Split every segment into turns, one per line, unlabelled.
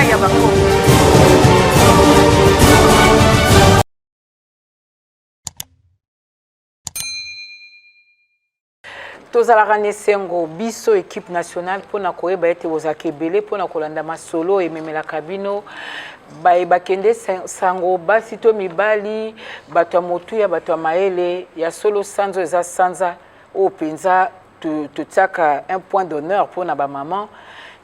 epai ya bakonzi. Tozalaka nesengo biso équipe nationale pona koyeba ete bozalaka ebele pona kolanda masolo ememelaka bino bakende sango basi to mibali bato ya motuya bato ya mayele ya solo sanzo eza sanza oyo mpenza totiaka un point d'honneur mpona bamama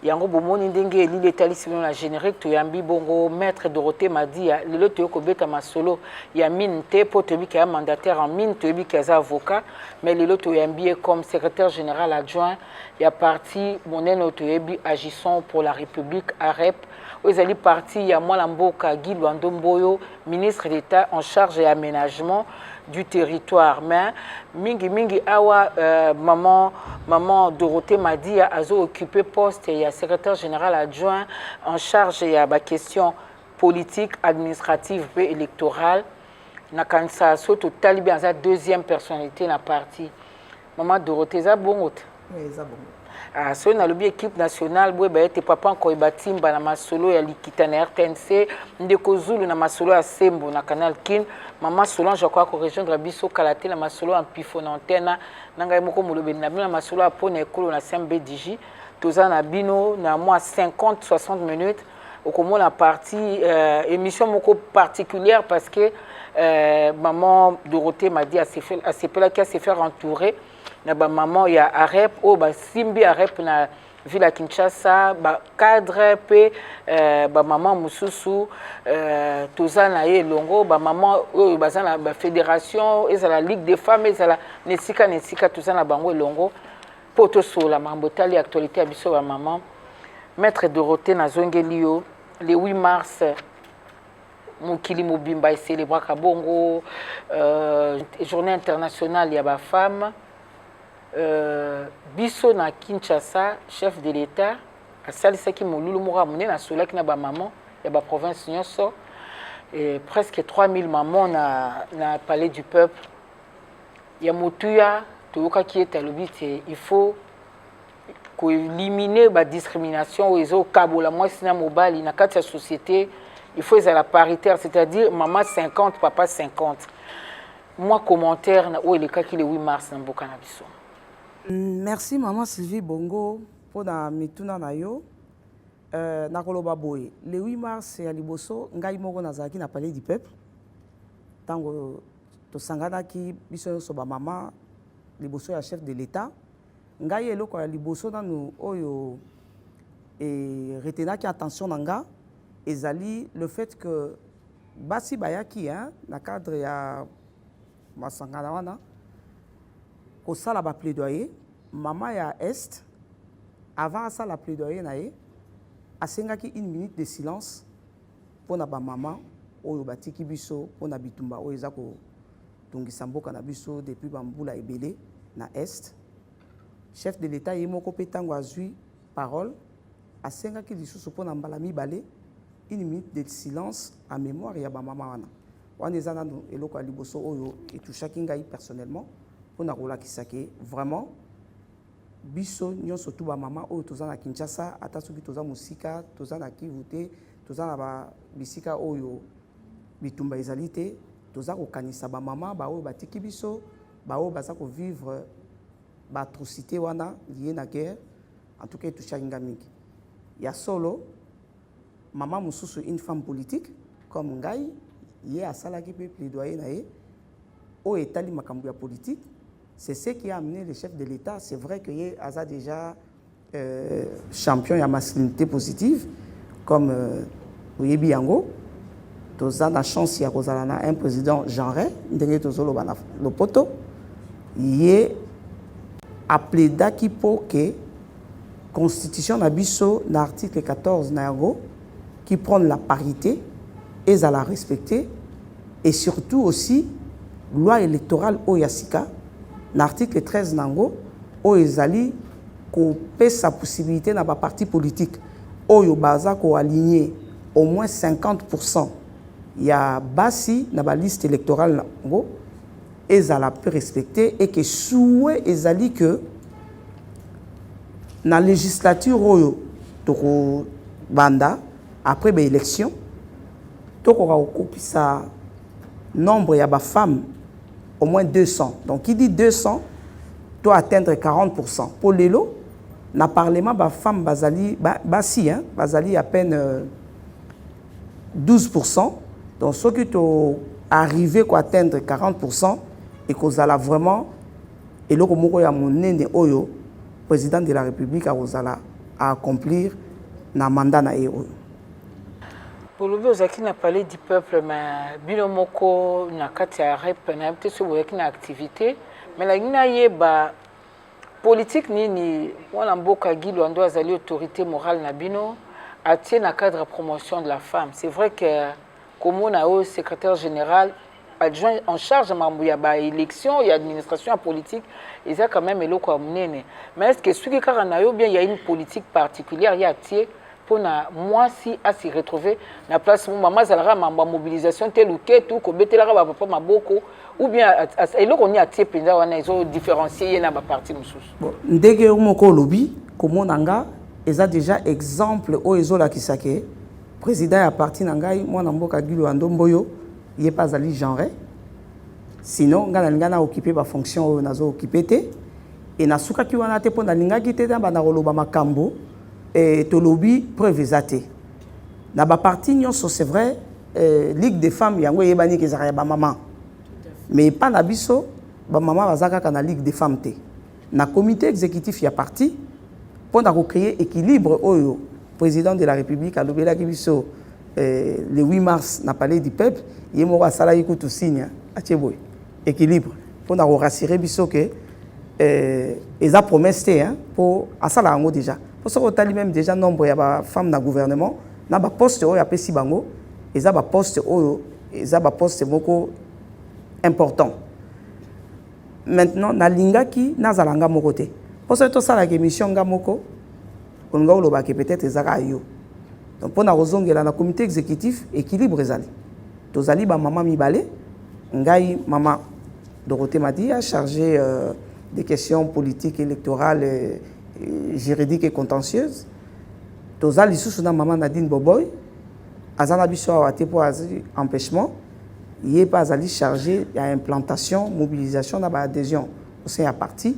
yango bomoni ndenge elili etalisi bino na générique toyambi bongo maître Dorothée Madia lelo toyei kobeta masolo ya mine te mpo toyebiki ya mandataire en mine toyebiki aza avocat mais lelo toyambi ye comme secrétaire général adjoint ya parti monene oyo toyebi agissons pour la république arep oyo ezali parti ya mwana mboka Guy Lwando Mboyo ministre d'état en charge ya aménagement du territoire. Mais mingi awa maman Dorothée Madia a occupé poste et secrétaire général adjoint en charge de la question politique, administrative et électorale. Na kanisa so totali bien sa deuxième personnalité na parti. Maman Dorothée za bongote.
Oui, za bongote.
Ah, so na lobi équipe nationale boye ba ete papa ko ibatimba na masolo ya likita na RTNC ndeko Zulu na masolo ya Sembo na Canal Kin maman Solange kwa ko rejoindre biso kalate na masolo en pifo na antenne nanga moko molobe na bino na masolo ya pona ekolo na CMBDJ toza na bino na moi 50-60 minutes okomona partie émission moko particulière parce que maman Dorothée m'a dit à s'est faire entourer na ba maman ya arep o ba simbi arep na ville ya Kinshasa ba cadre pe ba maman mususu toza na ye longo ba maman o ba na ba fédération ezala ligue des femmes ezala nesika toza na bango longo poto sola mambotali actualité ya biso ba maman maître Dorothée na zongelio le 8 mars mokili mobimba célébraka bongo journée internationale ya ba femme. Biso na Kinshasa chef de l'état asalisaki molulu moko monene na solaki na ba maman ya ba province nyonso et presque 3000 mamans na palais du peuple ya motuya toyokaki ete alobi te il faut éliminer ba discrimination oyo kabola mwasi na mobali na kati ya société il faut ezala paritaire c'est-à-dire maman 50 papa 50 moi commentaire na oyo elekaki le 8 mars na mboka na biso.
Merci maman Sylvie Bongo pour la mituna na yo. Nakoloba boye. Le 8 mars ya liboso ngai moko nazalaki na palais du peuple. Tango to sangana ki biso so ba maman liboso ya chef de l'état. Ngai eloko ya liboso nanu oyo retenaki attention nanga ezali le fait que basi bayaki na cadre ya masangana wana au sala ba plaidoyer maman ya est avant ça la plaidoyer nae asengaki 1 minute de silence pour na ba maman oyo batiki biso pour na bitumba oyo ezako tungisa mboka na biso depuis bambula ebele na est chef de l'état yemoko petango azui parole asengaki lisusu pour na mbala mibale 1 minute de silence en mémoire ya ba maman wana ezana eloko ya liboso oyo etushaki ngai personnellement on a rolakisaki vraiment biso nyonso tout ba maman oyo toza na Kinshasa ata soki toza musika toza na Kivu te toza na ba bisika oyo bitumba ezali te toza kokanisa ba maman ba oyo batiki biso ba oyo baza ko vivre ba atrocité wana lié na guerre en tout cas toucha mingi ya solo maman mususu une femme politique comme ngai ye asalaki pe plaidoyer na ye o etali makambo ya politique. C'est ce qui a amené le chef de l'État. C'est vrai qu'il y a déjà champion de la masculinité positive, comme Oyebi Yango. Nous avons la chance d'avoir un président genré, le poto. Il a plaidé pour que la Constitution d'Abisso, l'article 14 qui prend la parité, et à la respecter. Et surtout aussi, la loi électorale Oyasika. L'article 13 nango o ezali ko pesa possibilité na ba parti politique oyo baza ko aligner au moins 50% ya basi na ba liste électorale nango ezala peut respecter et que souhait ezali que na législature oyo toko banda après l'élection, tout ça nombre il y a des femmes au moins 200. Donc qui dit 200 doit atteindre 40%. Pour l'élo, dans le Parlement, les femmes basali à peine 12%. Donc ceux qui sont arrivés à atteindre 40% et qu'on a vraiment et là comme il y a mon oyo président de la République à accomplir na mandat na eo.
Pour le vous avez parlé du peuple mais binomoko na kati ya rep na peut-être sur une activité mais la gina yeba politique ni wana mboka gilo ando azali autorité morale na bino atie na cadre de promotion de la femme. C'est vrai que comme on a au secrétaire général adjoint en charge de la élection et administration politique, il y a quand même eloko amenene. Mais est-ce que ce qui caranayo bien il y a une politique particulière il y a tie pour moi si à s'y retrouver na place maman zalara mamba mobilisation tel ou que tout ko betela ba papa maboko ou bien eloko ni atie penza wana ils ont différencié na ba parti mususu. Bon,
ndenge moko lobi comme nanga ils a déjà exemple o ezola kisake président ya parti nangai moi na mboka gilo andomboyo il n'est pas allé genre. Sinon, ngana occupé la fonction nazo occupé té et na suka ki wana te pona linga ki te ba na roloba makambo et to lobby preuve ezate. Na ba parti nyonso c'est vrai ligue des femmes yango yebani ke zaka ba maman. Mais pas na biso ba maman bazaka kana ligue des femmes té. Na comité exécutif ya parti pour créer équilibre oyo président de la République a lobela ki biso le 8 mars na palais du peuple il y a sala yikutu signe à Tcheboy équilibre pour nous rassurer biso que ils a promesse pour asala ngo déjà pour ce que même déjà nombre ya femmes dans gouvernement na ba poste oyo apesi bango ils a ba poste oyo ils a ba poste moko important maintenant na lingaki na zalanga moko te pour ce que ça la émission nga moko on nga lo ba que peut-être ezaka yo. Donc pour na comité exécutif équilibre ezali tozali ba maman mibale ngai maman Dorothée Madi a chargé des questions politiques électorales juridiques et contentieuses tozali sous na maman Nadine Boboy azana biso awate pour empêchement il est pas allé chargé il y a implantation mobilisation na ba adhésion au sein à parti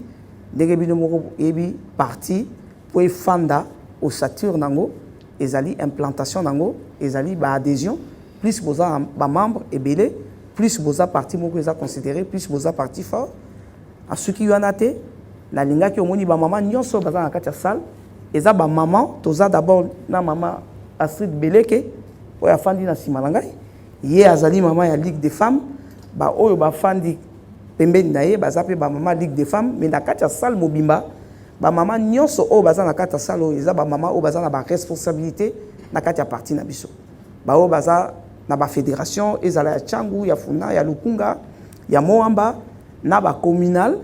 ndenge bino moko ebi parti pour fanda au sature nango ezali implantation nango ezali ba adhésion plus boza ba membre ebele plus boza parti moko eza considéré plus boza parti fort a ce qui yana te na linga ki omoni ba maman nyonso baza na kati ya salle eza ba maman toza d'abord na maman Astrid Beleke oya fandi na sima ngai ye azali maman ya Ligue des femmes ba oyo ba fandi pembeni na ye baza pe ba maman Ligue des femmes mais na kati ya salle mobimba ba maman nyonso o baza na kati ya salle o eza ba maman o baza na ba responsabilité na kati ya parti na biso ba o baza na ba fédération ezala ya Changu ya Funa ya Lukunga ya Moamba na ba communal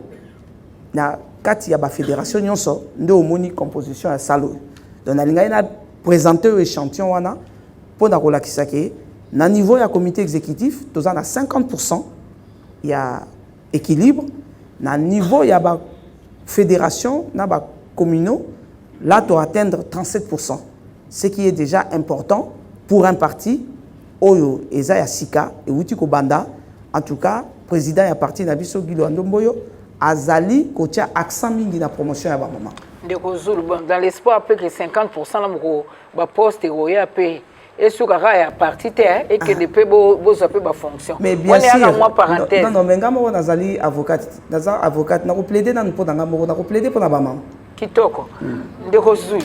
na kati ya ba fédération nyonso nde omoni composition ya salle donc na linga na présenter échantillon wana pour na kolakisa ke na niveau ya comité exécutif toza na 50% ya équilibre na niveau ya ba fédération na ba communaux là tu atteindre 37%, ce qui est déjà important pour un parti oyo eza ya sika et wuti ko banda en tout cas président ya parti na biso Gilo Andomboyo azali kotia accent mingi na promotion ya ba maman
ndeko Zulu dans l'espoir que 50% la moko ba poste roya pe et sur ya parti te et que ne peut bo zaper ba fonction
mais bien sûr
moi parenthèse
non mais ngamo nazali avocate naza avocate na ko plaider na mpo na ngamo na ko plaider pour na ba maman
kitoko ndeko Zulu.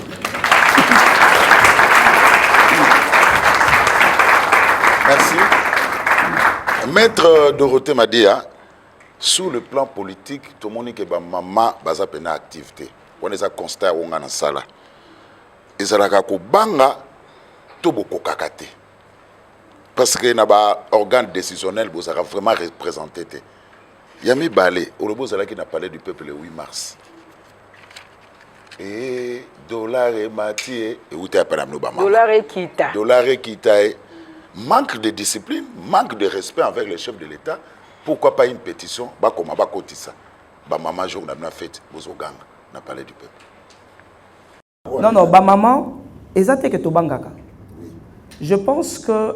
Merci. Maître Dorothée Madia, sur le plan politique, tout le monde qui est maman baza pena activité. On est à constat on a na sala. Et ça la ko banga to boko kakate. Parce que na ba organe décisionnel vous sera vraiment représenté. Yami Balé, au lobo zala qui n'a parlé du peuple le 8 mars. Et dollar et matière et où t'es pas
dollar et kita.
Dollar et kita. Manque de discipline, manque de respect envers le chef de l'État. Pourquoi pas une pétition? Bah comment bah ça? Bah maman jour n'a pas fait. Bozogang n'a parlé du peuple.
Non non bah maman, exactement que tu bangaka. Je pense que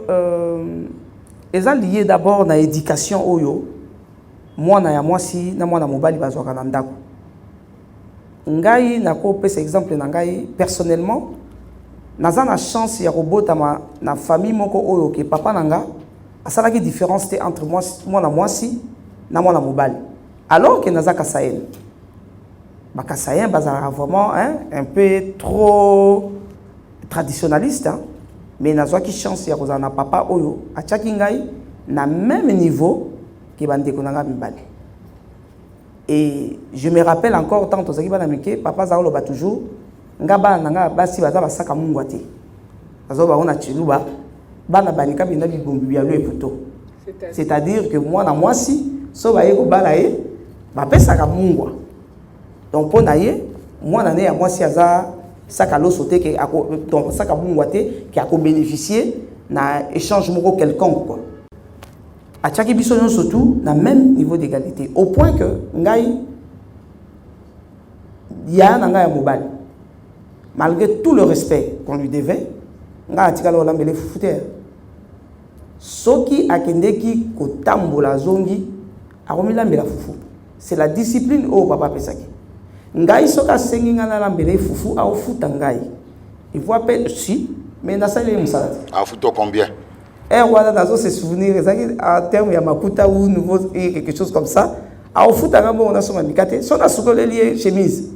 ils ont lié d'abord à l'éducation oyo. Moi na ya mwasi na mwana mobali bazwaka na ndako. Ngai nako pesa exemple na ngai personnellement naza na chance ya kobota na famille moko oyo ke papa nanga asalaki différence entre moi na mwasi na mwana mobali. Alors que naza kasayen. Ba kasayen bazala vraiment un peu trop traditionnaliste hein? Mais nazwaki chance ya kozala na papa oyo atiaki ngai na même niveau que bandeko nanga mibali. Et je me rappelle encore tant tozaki bana mike papa za oloba toujours nga bana nanga basi baza basaka mungwa te. Bazo ba ona chiluba bana banika binda bibombi bya lo eputo. C'est-à-dire que moi na mwasi so ba yeko bala ye ba pesaka mungwa. Donc pour naye moi na ne ya mwasi aza saka lo sauté que donc saka mungwa te qui a bénéficier na échange moko quelconque quoi. À chaque émission surtout na même niveau d'égalité au point que ngai ya na ngai mobile malgré tout le respect qu'on lui devait ngai atikala olambele fufuter soki akendeki kotambola zongi akomilambela fufu c'est la discipline au papa pesaki ngai soka sengi ngana lambele fufu au futa ngai il voit pas si mais na sale musala
a futo combien
voilà dans se souvenir en termes ya makuta ou nouveau quelque chose comme ça au futa ngambo on a son mikate son a sukole lié chemise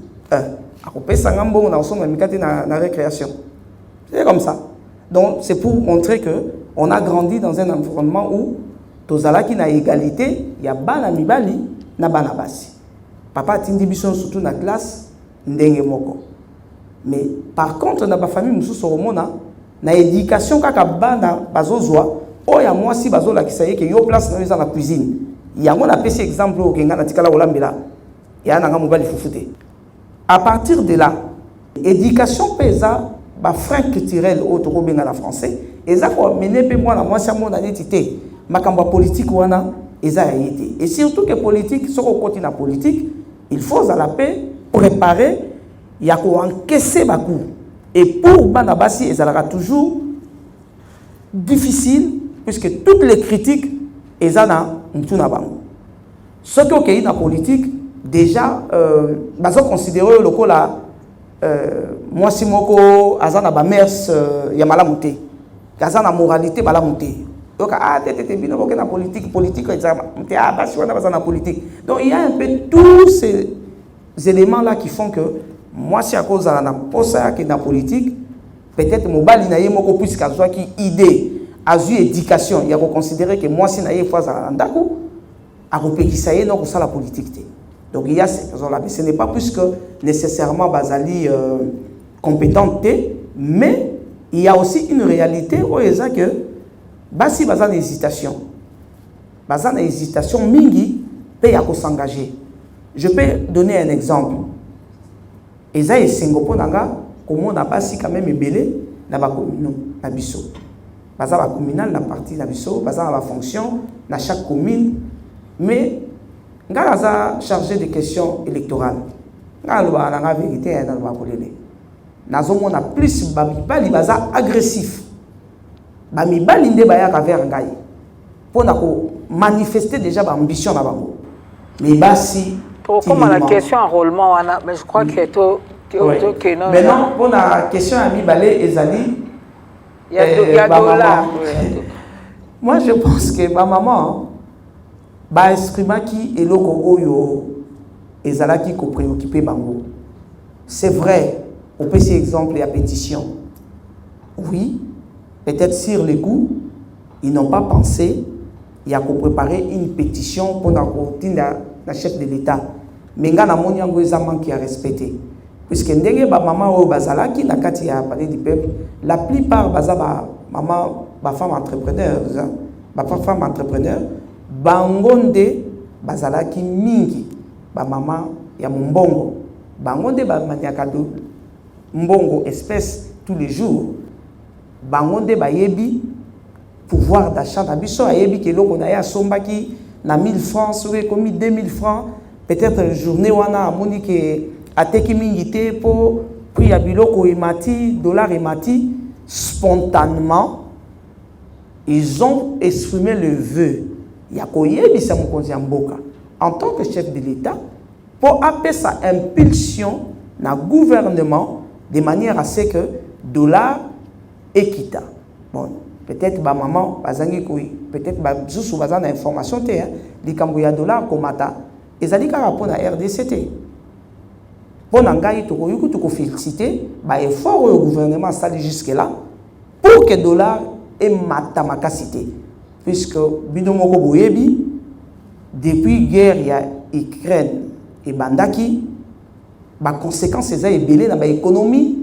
akopesa ngambo on a son mikate na récréation c'est comme ça donc c'est pour montrer que on a grandi dans un environnement où tozalaki na égalité ya bana mibali na bana basi papa tindi biso surtout na classe ndenge moko mais par contre na ba famille mususu romona na éducation kaka bana bazozwa oya mwasi bazolakisa ye ke yo place na za na cuisine yango na pesi exemple o kenga na tikala olambela ya na nga mobali fufute à partir de là éducation pesa ba frein culturel au to benga na français eza ko mener pe moi na mwasi amona netité makambo politique wana eza yité et surtout que politique soko koti na politique il faut à la paix préparer ya ko encaisser ba coup et pour Banabasi ezalaka toujours difficile puisque toutes les critiques ezana mtuna bango ce qui est dans la politique déjà bazo considérer le kola moi si moko azana ba mers ya malamuté azana moralité malamuté donc tete bino ko na politique ezama basi wana bazana politique donc il y a un peu tous ces éléments là qui font que moi si à cause de la posa qui est dans la politique peut-être mobali na ye moko puisque azwa ki idée azu éducation il y a considérer que moi si na ye fois za ndako a repekisa ye non ça la politique té. Donc il y a ces raisons là mais ce n'est pas plus que nécessairement bazali compétente mais il y a aussi une réalité où il y a que basi bazana hésitation mingi peut y a s'engager. Je peux donner un exemple. Eza esengo po nanga comment na basi quand même ebele na ba commune na biso baza ba communal na partie na biso baza na ba fonction na chaque commune mais nga za chargé de questions électorales nga lo ba na vérité na ba kolele nazomona plus ba mibali baza agressif ba mibali nde ba ya ka vers ngai po na ko manifester déjà ba ambition na bango mais basi
comme la question enrôlement, mais je crois que
que non. Maintenant, pour la question à Mibalé et Zali,
il y a dollars.
Moi, je pense que ma maman, ba esprima qui est loko oyo ezala qui ko préoccupé bango. C'est vrai, on peut ces exemples et à pétition. Oui, peut-être sur les coups, ils n'ont pas pensé il y a qu'on préparer une pétition pour la chef de l'État. Mais nga na moni yango eza manque à respecter puisque ndenge ba maman o bazalaki na kati ya palais du peuple la plupart baza ba maman ba femme entrepreneur bangonde bazalaki mingi ba maman ya mbongo bangonde ba maniaka do mbongo espèce tous les jours bangonde ba yebi pouvoir d'achat na biso ayebi ke longo na ya sombaki na 1000 francs ou comme 2000 francs peut-être une journée wana amoni ke ateki mingité pour prix ya biloko emati dollar emati spontanément ils ont exprimé le vœu Yakoyebisa Mokonzi Mboka en tant que chef de l'État pour appeler sa impulsion dans le gouvernement de manière à ce que dollar équita. Bon, peut-être ma maman, peut-être ma sous bazan information té, les Cambouya dollar komata, et ali ka rapport à RDCT. Bon angai to ko féliciter, ba effort au gouvernement sali jusque là pour que dollar ait matamakasité. Puisque bidomoko boyebi depuis guerre il y a Ukraine et Bandaki, ba conséquences eza ebelé na ba économie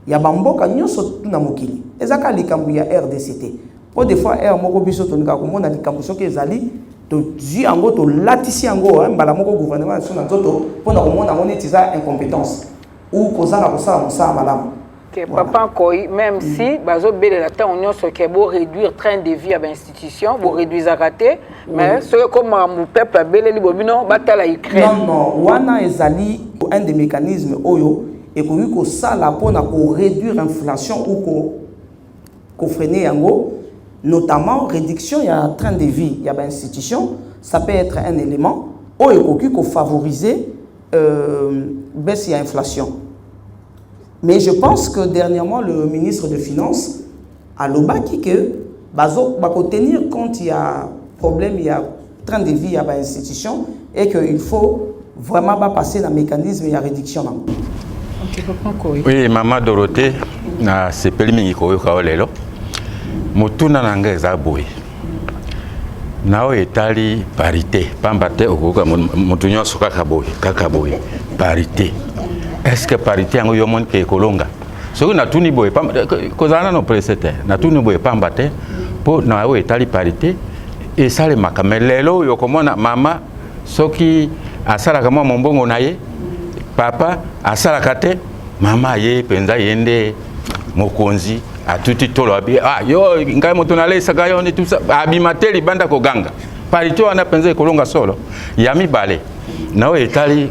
ya bamboka nyonso tuna mokili ezaka likambu ya RDCT po des fois air moko biso tonika komona likambu soki ezali to zi ango to latisi ango mbala moko gouvernement so na nzoto pona komona ngoni tiza incompétence ou kozanga kosala mosala malamu.
Papa Koi, même si bazo belle la temps on se que beau réduire train de vie à l'institution, beau réduire à rater, mais ce comme mon peuple belle li bobino batala Ukraine.
Non, wana ezali un des mécanismes oyo et ko sala pona ko réduire l'inflation ou ko freiner yango, notamment réduction ya train de vie ya institution, ça peut être un élément oyo ko favoriser baisse ya inflation. Mais je pense que dernièrement, le ministre de Finances a l'obaki que bazo tenir compte il y a problème, il y a train de vie à l'institution et qu'il faut vraiment pas passer dans le mécanisme de réduction.
Oui, Maman Dorothée, c'est pelmi ko lelo. Mutuna nanga ezaboy. Nao etali parité, pambate okuka mutunyo soka kakaboy, parité. Est-ce que parité yango yomon ke kolonga soki na tuni boye kozana no précédent na tuni boye pambate po na o etali parité et sale makamelelo yokomona mama soki asala kama mombongo na ye papa asala kate mama ye penza yende mokonzi atuti tolo abi yo ngai moto na lesa gayo ni tout ça abimateli banda ko ganga parité wana penza kolonga solo yami bale na o etali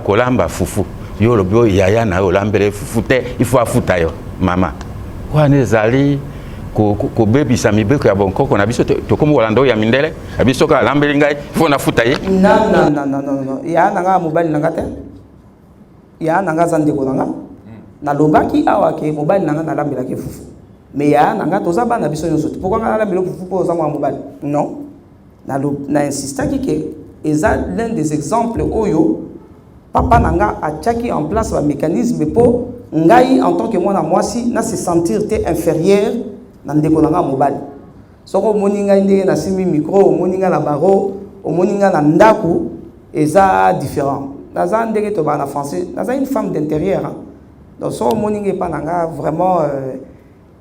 kolamba fufu yo lobio yaya na yo lambere fufute il faut afuta yo mama wana zali ko bebi sami beko ya bonkoko na biso to komo walando ya mindele biso ka lambeli ngai il faut na futa ye
non ya nanga mobile nanga te ya nanga zande ko nanga na lobaki awa ke mobile nanga na lambela ke fufu mais ya nanga toza bana biso nyonso pourquoi nga lambela fufu po za mobile non na insista ki ke eza l'un des exemples oyo papa nanga a tchaki en place un mécanisme pour ngai en tant que moi si na se sentir inférieur na ndeko nanga mobile soko moninga ndenge na simi micro moninga na baro moninga na ndaku eza différent naza ndenge to bana français naza une femme d'intérieur hein? Donc soko moninga pa nanga vraiment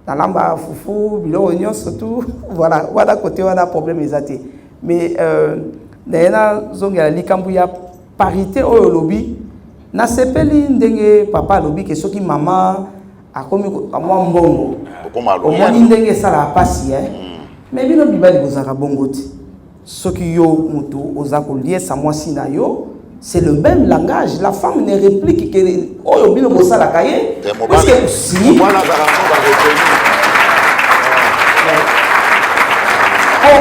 na lamba fufu bilo onyo surtout voilà côté wana problème ezati mais d'ailleurs zonga likambu ya parité au lobby na sepeli ndenge papa lobby que soki mama akomi amwa mbongo omoni ndenge sala pasi mais bino bibali bozaka bongo te soki yo mutu oza ko lier sa mwasi na yo c'est le même langage la femme ne réplique que oyo bino bosala kaye parce que si voilà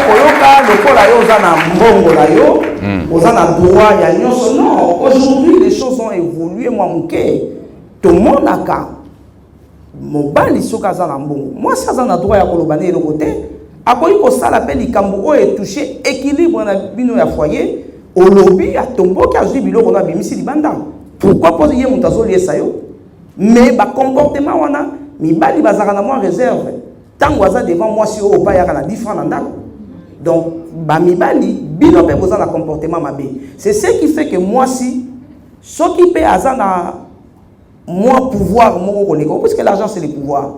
koyoka lokola yo oza na mbongo na yo oza na droit ya nyonso non aujourd'hui les choses ont évolué moi moke tomonaka mobali soki aza na mbongo mwasi aza na droit ya koloba na eloko te akoki kosala mpe likambo oyo etouche équilibre na bino ya foyer olobi atomboki azwi biloko na bimisi libanda pourquoi po ye moto azoliesa yo mais bacomportement wana mibali bazalaka na mwa réserve ntango aza devant mwasi oyo opayaka na 10 francs na ndako. Donc, bamibali, bino pe boza na comportement mabe. C'est ce qui fait que moi si, ce qui peut azana moi pouvoir mon koleko, puisque l'argent c'est le pouvoir.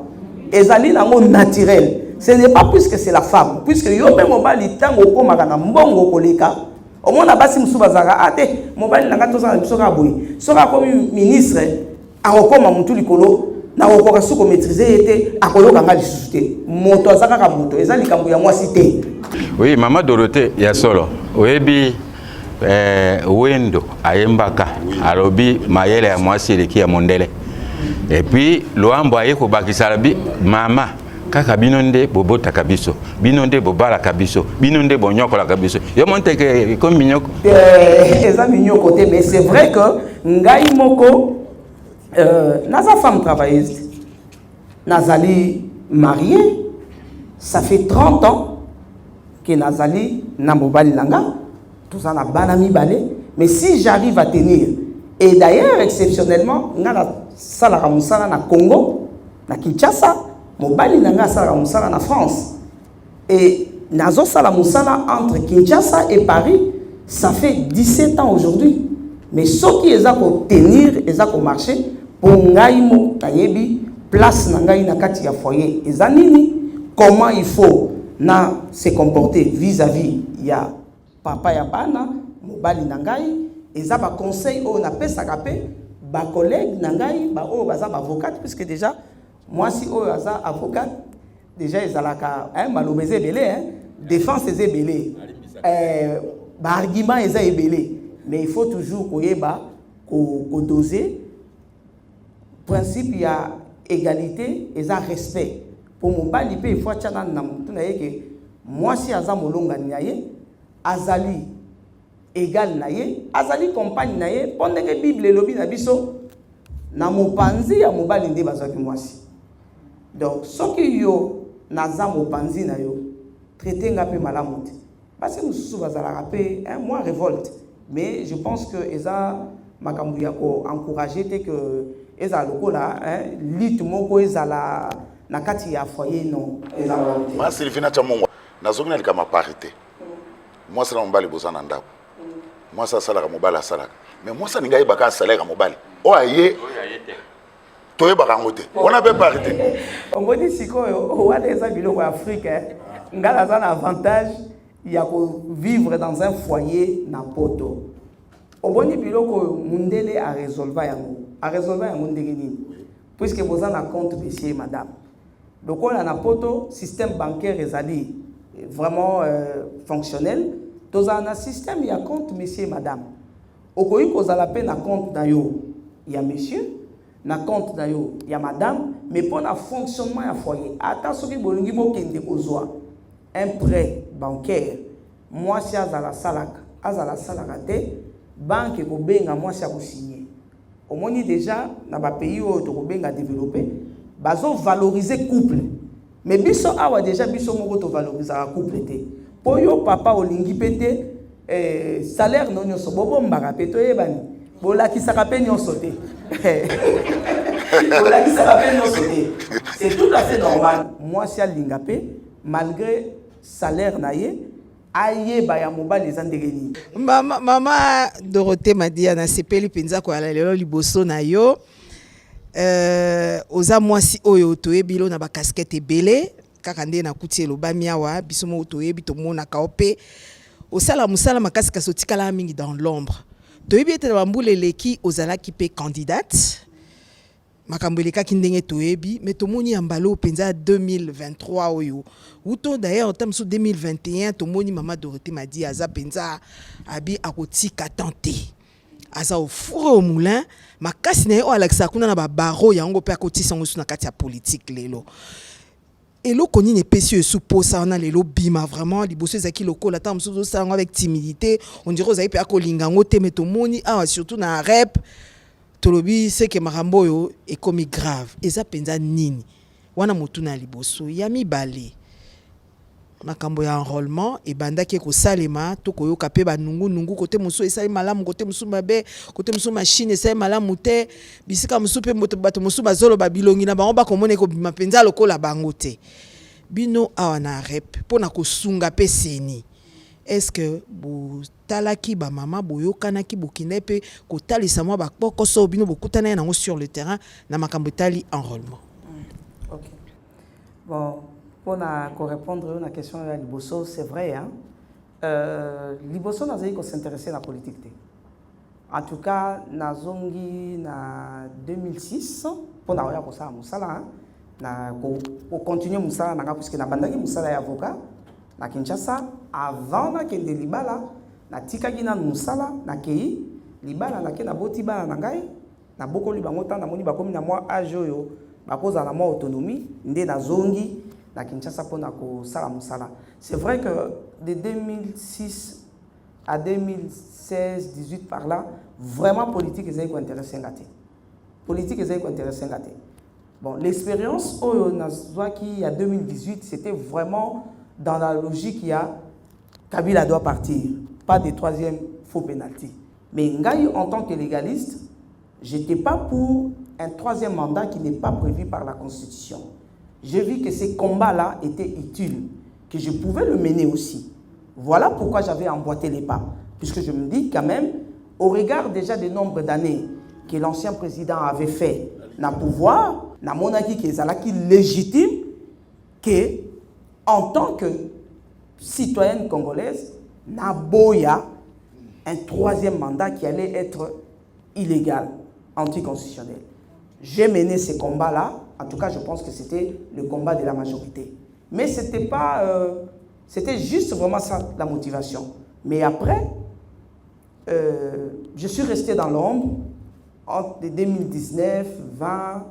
Ezali nango naturel. Ce n'est pas puisque c'est la femme, puisque yo pe mobali tango komaka na mbongo koleka. Au moins na basi musuba zaka ate mobali nanga toza na biso ka boyi. Soka comme ministre akokoma mutu likolo na okoka suko maîtriser ete akoloka nga lisusu te. Moto azaka ka moto ezali likambo ya mwasi te.
Oui, Maman Dorothée, ya solo. Oyebi wendo ayembaka alobi mayele ya mwasi eleki ya mondele. Et puis loambo ayeko bakisalabi mama kaka bino nde bobota kabiso bino nde bobala kabiso bino nde bonyoko la kabiso yo monte que comme minyoko
eza minyoko te, mais c'est vrai que ngai moko naza femme travailleuse nazali mariée, ça fait 30 ans que nazali na mobali nanga tout ça na bana mibale, mais si j'arrive à tenir, et d'ailleurs exceptionnellement nga salaka musala na Congo na Kinshasa, mobali nanga salaka musala na France, et nazo sala musala entre Kinshasa et Paris, ça fait 17 ans aujourd'hui, mais ce qui est à tenir et à marcher pour ngai mo tayebi place na ngai na kati ya foyer ezanini, comment il faut na se comporter vis-à-vis ya papa ya bana mobali na ngai, eza ba conseil o na pesa kapé ba collègue na ngai ba o baza ba avocate, puisque déjà moi si o aza avocate déjà ezalaka malobeze belé défense eza belé ba argument eza belé, mais il faut toujours koyeba ko doser principe ya égalité et respect pour mon bali pe il faut tchana na mutu na yeke moi si aza molonga naye azali égal naye azali compagne naye pondenge bible lobi na biso na mopanzi ya mobali nde bazaki mwasi, donc soki yo naza mopanzi na yo traiter nga pe malamu te parce que mususu bazalaka pe moi révolte, mais je pense que eza makambu ya ko encourager te que eza lokola lit moko ezala na kati ya foyer non ezala
ma Sylvina Chamongo nazongina likama parité moi ça mobali bozana ndako moi ça salaka mobali asalaka, mais moi ça ningai baka salaire mobali o aye toye baka ngote on a pas parité
on dit sikoyo o wa des biloko Afrique ngala za na avantage ya ko vivre dans un foyer na poto oboni biloko mundele a résolver yango ndenge nini, puisque vous avez un compte monsieur madame, donc on a un poto système bancaire ezali vraiment fonctionnel, tous un système il y a compte monsieur madame, okoyi kozala pe na compte na yo il y a monsieur na compte na yo il y a madame, mais pour le fonctionnement ya foyer ata soki bolingi bokende kozwa un prêt bancaire, moi si azala salaka te banque ko benga moi si ko signer. Au moins déjà dans les pays où to ko benga développer bazo valoriser couple, mais biso awa déjà biso moko to valoriser couple te po yo papa olingi pété salaire non nyonso bobo mbaka pe to yebani bolakisaka pe nyonso te bolakisaka pe nyonso te, c'est tout à fait normal moi si alinga pe malgré salaire na ye aye ba ya mobali zandegeni.
Mama Dorothée Madia na sepeli penza ko ala lelo liboso na yo oza mwasi oyo toyebilo na ba casquette ebele kaka nde na kuti eloba miawa biso mo toyebi to mona kaope osala musala makasi kasotikala mingi dans l'ombre toyebi ete na mbule leki ozala ki pe candidate makambo elekaki ndenge toyebi, mais tomoni ya mbalo penza 2023 oyo uto d'ailleurs tam so 2021 tomoni mama Dorothée Madia aza penza abi akotika tenter aza au four au moulin makasi na yo alakisa kuna na ba baro yango pe akotisa ngo na kati ya politique lelo eloko nini epesi yo esuposa wana lelo bima vraiment liboso ezaki lokola ta mosusu osalango avec timidité on dirait ozali pe akolinga ngo te, mais tomoni awa surtout na rep tolobi c'est que makambo yo ekomi grave eza penza nini wana motu na liboso ya mibale makambo ya enrôlement ebandaki ko salema to koyoka pe ba nungu kote musu esali malamu kote musu mabe kote musu machine esali malamu te bisika musu pe bato musu bazolo babilongi na bango bakomona ko bima penza lokola bango te bino awa na rep pona ko sunga pe seni. Est-ce que vous talaki ba mama boyokana ki bokine pe ko talisa mwa ba koso bino bokutana na sur le terrain na makambo tali enrôlement.
OK. Bon, pour répondre à la question de Liboso, c'est vrai hein. Liboso n'a pas s'intéresser à la politique. En tout cas, nazongi na 2006 pour na oya ko ça musala na ko continuer musala na parce que na bandaki musala ya avocat na Kinshasa avant na kende libala na tikaki na musala na kei libala na ke na boti bala na ngai na boko libango ta na moni bakomi na moi âge oyo bakoza na moi autonomie nde na zongi na Kinshasa pour nako sala musala. C'est vrai que de 2006 à 2016, 18 par là, vraiment politique est intéressant gâté. Politique est intéressant gâté. Bon, l'expérience au il y a 2018, c'était vraiment dans la logique il y a Kabila doit partir, pas de troisième faux pénalty. Mais Ngaï, en tant que légaliste, je n'étais pas pour un troisième mandat qui n'est pas prévu par la Constitution. J'ai vu que ces combats-là étaient utiles, que je pouvais le mener aussi. Voilà pourquoi j'avais emboîté les pas. Puisque je me dis quand même, au regard déjà du nombre d'années que l'ancien président avait fait dans le pouvoir, dans mon avis, qui est légitime, que en tant que citoyenne congolaise, Naboya, un troisième mandat qui allait être illégal, anticonstitutionnel. J'ai mené ces combats-là. En tout cas, je pense que c'était le combat de la majorité. Mais c'était pas... c'était juste vraiment ça, la motivation. Mais après, je suis resté dans l'ombre entre 2019, 20,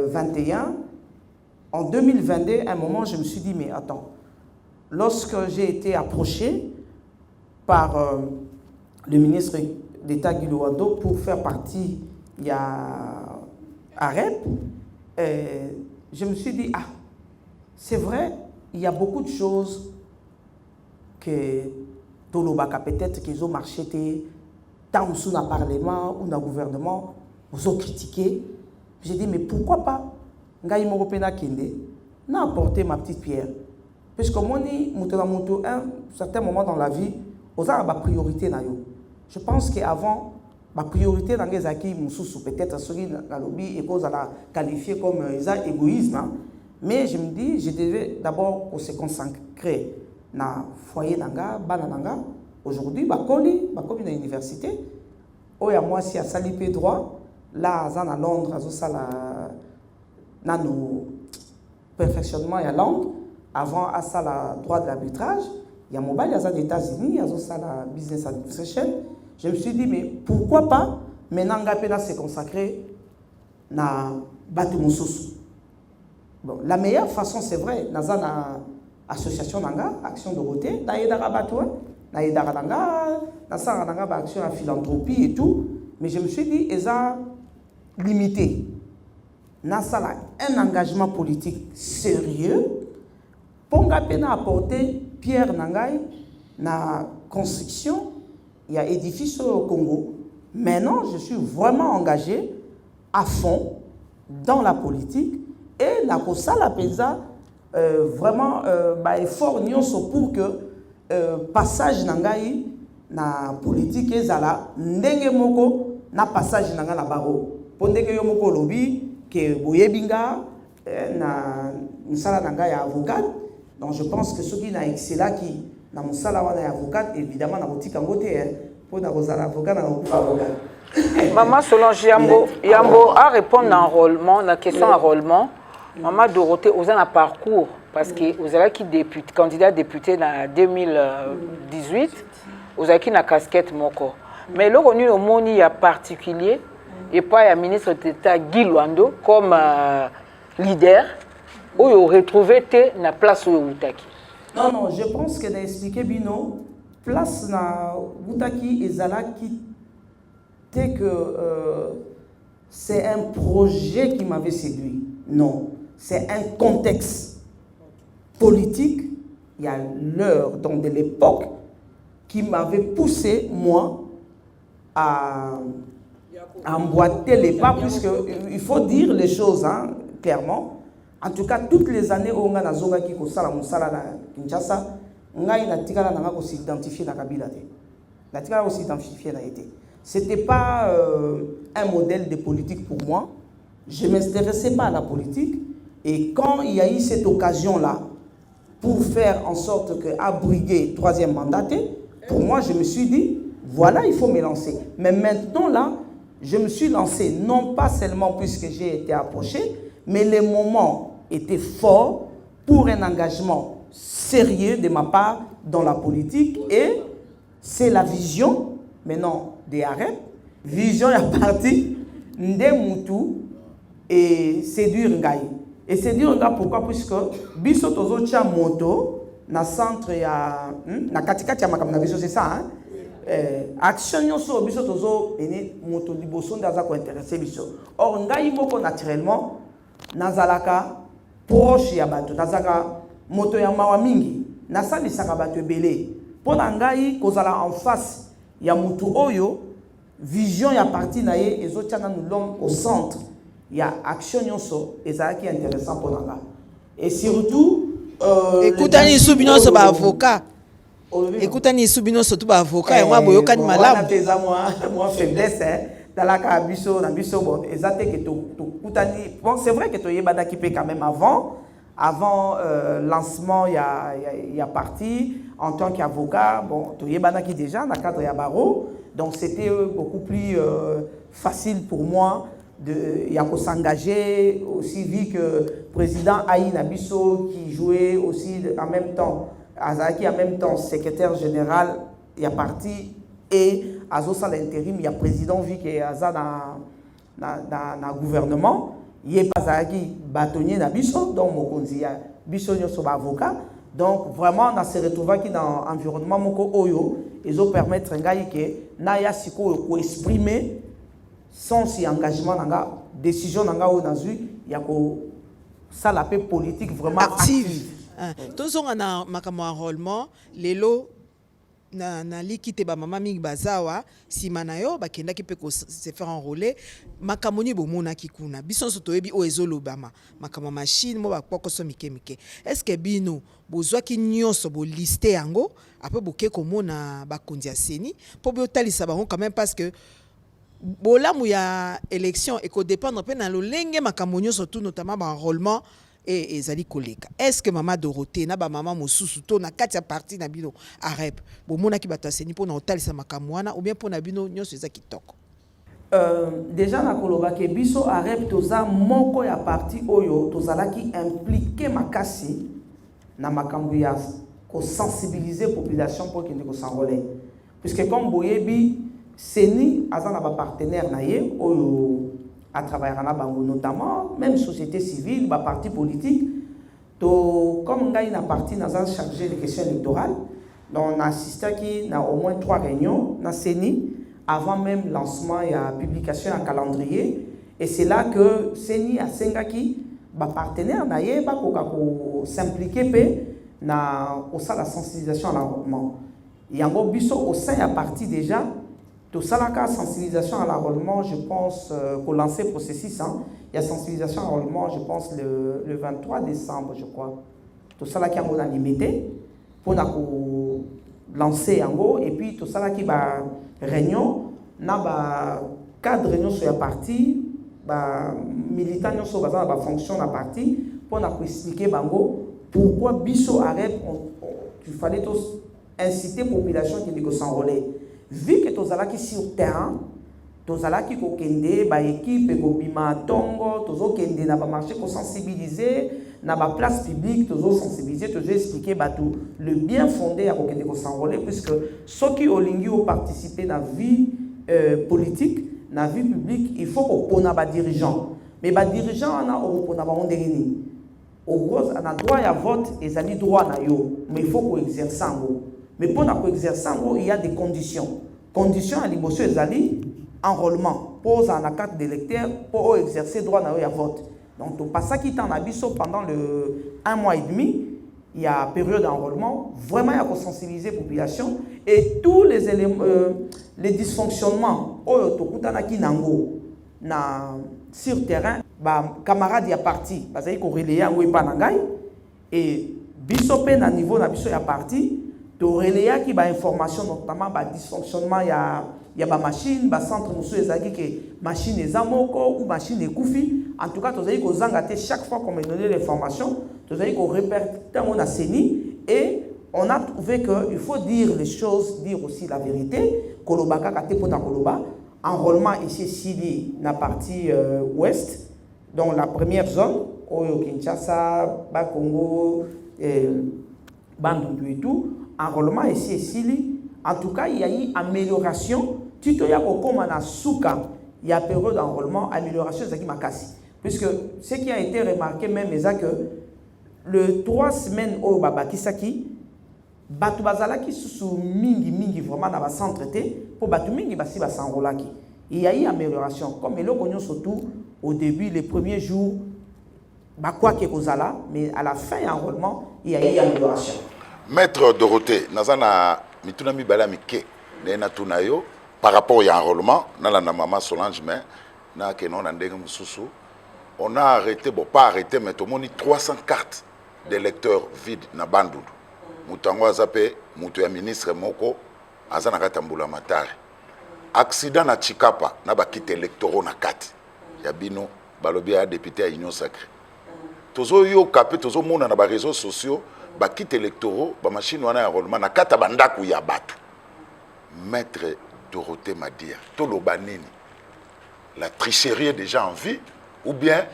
21. En 2022, à un moment, je me suis dit, mais attends, lorsque j'ai été approché par le ministre d'État Guy Louando pour faire partie, il y a AREP, je me suis dit, ah, c'est vrai, il y a beaucoup de choses que Tolobaka peut-être qu'ils ont marché tant sous le Parlement ou dans le gouvernement, ils ont critiqué. J'ai dit, mais pourquoi pas Ngaï Moropena Kende n'a apporté ma petite pierre. Puisque moi, à un certain moment dans la vie, on a ma priorité. Je pense qu'avant, ma priorité dans les acquis, peut-être dans le lobby, et qu'on a qualifié comme égoïsme. Hein. Mais je me dis, je devais d'abord se consacrer dans le foyer nanga, banananga. Aujourd'hui, comme dans l'université, où il y a moi, si à Salipé droit, là, à Londres, dans nos perfectionnement, il y a langue. Avant, à ça, le droit de l'arbitrage, il y a mobile, il y a des États-Unis, il y a ça, la business administration. Je me suis dit, mais pourquoi pas, maintenant, on se consacrer à Batu Moussous. Bon, la meilleure façon, c'est vrai, dans l'association Nanga, Action Dorothée, dans Yedara Batoué, dans Yedara Nanga, dans ça, Nanga, Action à philanthropie et tout. Mais je me suis dit, ils ont limité. Dans ça, un engagement politique sérieux pour apporter Pierre Nangaï dans la construction. Il y a édifice au Congo. Maintenant, je suis vraiment engagé à fond dans la politique et la Kosala Pesa vraiment effort pour que passage Nangaï na politique ezala ndenge moko na passage nanga na baro. Pondeke yo moko lobby que boyebinga na musala nanga ya avocat. Donc je pense que ceux qui na excella qui na musala wana ya avocat évidemment na botika ngote pour na rozala avocat na avocat.
Maman Solange Yambo a répondu à enrôlement, la question enrôlement. Maman Dorothée, vous avez un parcours parce que vous avez qui député, candidat député en 2018, vous avez qui na casquette moko. Mais là on a moni particulier et pas un ministre d'État Guy Louando comme leader où il retrouvé na place où Outaki.
Non, je pense que d'expliquer bino place na Outaki et Zala qui était que c'est un projet qui m'avait séduit. Non, c'est un contexte politique. Il y a l'heure, donc de l'époque, qui m'avait poussé, moi, à emboîter les pas, puisqu'il faut dire les choses hein, clairement. En tout cas, toutes les années où on a zonga qui kosala musala na Kinshasa, on a une tigala nanga ko s'identifier na Kabila te. La tigala ko s'identifier na été. C'était pas un modèle de politique pour moi. Je ne m'intéressais pas à la politique. Et quand il y a eu cette occasion-là pour faire en sorte qu'abriguer troisième mandaté, pour moi, je me suis dit, voilà, il faut me lancer. Mais maintenant, là, je me suis lancé, non pas seulement puisque j'ai été approché, mais les moments étaient forts pour un engagement sérieux de ma part dans la politique. Et c'est la vision, maintenant, des AREP, vision à partir de Moutou et séduire Ngaï. Et c'est dire pourquoi, puisque biso tozo tia moto na centre ya na katikati ya makambo na biso, c'est ça hein. Action nyonso biso tozo ene moto liboso ndaza ko intéresser biso. Or ngai moko naturellement nazalaka proche ya bato, nazaka moto ya mawa mingi, nasalisaka bato ebele. Pona ngai kozala en face ya mutu oyo vision ya parti na ye ezotiana nous l'homme au centre. Il y a action nyonso ezalaki intéressant pour nanga. Et surtout
écoutez soubino so ba avocat. Écoutez soubino so tout ba avocat et moi boyoka ni malamu.
Moi faiblesse hein dans la cabiso na biso bon ezate que to kutani bon c'est vrai que to yebada ki pe quand même avant lancement il y a parti en tant qu'avocat bon to yebada ki déjà dans cadre ya barreau donc c'était beaucoup plus facile pour moi de s'engager aussi vu que président Aïe Nabiso qui jouait aussi en même temps Azaki en même temps secrétaire général il y a parti et Azosa l'intérim il y a président vu que Aza dans gouvernement il y a pas Azaki bâtonnier Nabiso donc mokonzi ya biso nyoso ba avocat donc vraiment on s'est retrouvé qui dans environnement moko oyo ils ont permettre ngai que na ya siko ko exprimer sans si engagement nanga décision nanga o nazui ya ko sala pe politique vraiment active.
Tozonga na makamo enrôlement lelo na likite ba mama mingi bazawa sima na yo bakenda ki pe ko se faire enrôler makamoni bomona kikuna biso soto yebi o ezolobama makamo machine mo ba kokoso mike est-ce que bino bozwa ki nyonso bo lister yango après boke komona bakonzi ya seni po bo talisa bango quand même parce que bolamu ya élection et ko dépendre pe na lolenge makambo surtout notamment ba enrôlement et ezali koleka. Est-ce que maman Dorothée na ba maman mosusu to na kati ya parti na bino arep bomona ki bataseni po na otalisa makambo wana ou bien po na bino nyonso eza kitoko?
Déjà na koloba ke biso arep toza moko ya parti oyo tozalaki impliqué makasi na makambo ya ko sensibiliser population pour qu'il ne ko s'enrôler puisque comme boyebi Seni azana ba partenaire na ye oyo à travers na bango notamment même société civile ba parti politique to comme ngai na parti nazan chargé des questions électorales donc on assisté qui na au moins 3 réunions na Seni avant même lancement et publication en calendrier et c'est là que Seni a sengaki ba partenaire na ye ba ko s'impliquer pe na au sein la sensibilisation à l'enrôlement yango biso au sein ya parti déjà. Tout ça, la sensibilisation à l'enrôlement, je pense qu'on lance le processus. Hein. Il y a sensibilisation à l'enrôlement, je pense, le 23 décembre, je crois. Tout ça, qui a une limité pour lancer en gros. Et puis, tout ça, qui va réunion, na cadre réunion sur la partie, militant sur la fonction de la partie, pour expliquer pourquoi Bisso Arep, il fallait inciter la population qui s'enrôler. Vu que tozalaki sur terrain, tozalaki ko kende ba équipe ko bima tongo, tozo kende na ba marché ko sensibiliser, na ba place publique tozo sensibiliser, tozo expliquer ba tout le bien fondé à ko kende ko s'enrôler puisque ceux qui olingi ont participé dans vie politique, dans vie publique, il faut qu'on pona ba dirigeant. Mais ba dirigeant on a on pona ba ondeni. Au gros on a droit à vote et ça dit droit na yo, mais il faut qu'on exerce en gros. Mais pour exercer, il y a des conditions. Conditions à l'immotion ezali enrôlement. Pose en la carte d'électeur pour exercer droit à vote. Donc, tout ça qui est en abisso pendant le 1 mois et demi, il y a période d'enrôlement. Vraiment, il y a sensibiliser la population et tous les éléments, les dysfonctionnements, sur le terrain, camarades y a parti. Parce qu'il y a relais et bisopé à niveau de la parti. De relayer qui ba information notamment ba dysfonctionnement ya ba machine ba centre musu ezaki que machine ezamoko ou machine ekufi en tout cas tozali ko zangate chaque fois qu'on me donne l'information tozali ko répercuter mon Seni et on a trouvé que il faut dire les choses, dire aussi la vérité kolobaka kate pona koloba enrôlement ici Sili na partie ouest dans la première zone au Kinshasa ba Congo Bandundu et tout. Enrôlement ici et Sili, en tout cas, il y a eu amélioration. Tito ya kokoma na souka, il y a période d'enrôlement, amélioration zaki makasi. Puisque ce qui a été remarqué même, c'est que le 3 semaines au Babakisaki, Batu Bazalaki sous mingi vraiment dans le centre pour Batu mingi basi basanrolaki. Il y a eu amélioration. Comme nous connaissons surtout au début, les premiers jours, quoi que Kozala, mais à la fin enrôlement, il y a eu amélioration.
Maître Dorothée, Nazana Mitunami Balamike, Nena Tunayo, par rapport au enrôlement, Nala Maman Solange, mais na Kenon Andengam Soussou, on a arrêté, bon pas arrêté, mais tout le monde 300 cartes d'électeurs vides na Bandou. Moutango Azapé, Moutou ministre Moko, Azanaka Tambula Matari. Accident na Chikapa, na bakite électoraux na kati. Yabino, balobi a député à Union Sacrée. Tozo yo kapé, tozo mona na ba réseaux sociaux, bakite électoraux, ba machine wana enrôlement na kata bandaku ya batu. Maître Dorothée Madia, tolo banini. La tricherie est déjà en vie ou bien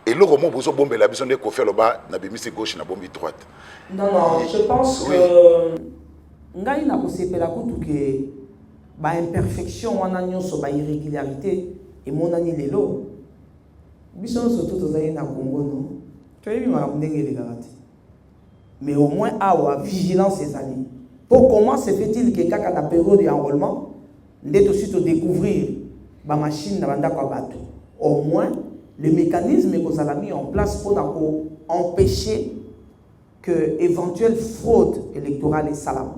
et le roman bozo bombe la besoin de kofer le bas na bimisi gauche na bombe droite.
Non, je pense que ngai na kosepela kutu ke ba imperfection wana nyonso ba irrégularité et monani lelo biso surtout tozali na Congo non tu as vu ma ndenge les garati mais au moins awa vigilance ezali pour comment se fait-il que kaka na période d'enrôlement ndé aussi te découvrir ba machine na banda kwa bato au moins le mécanisme qu'on a mis en place pour empêcher que éventuelle fraude électorale et salam.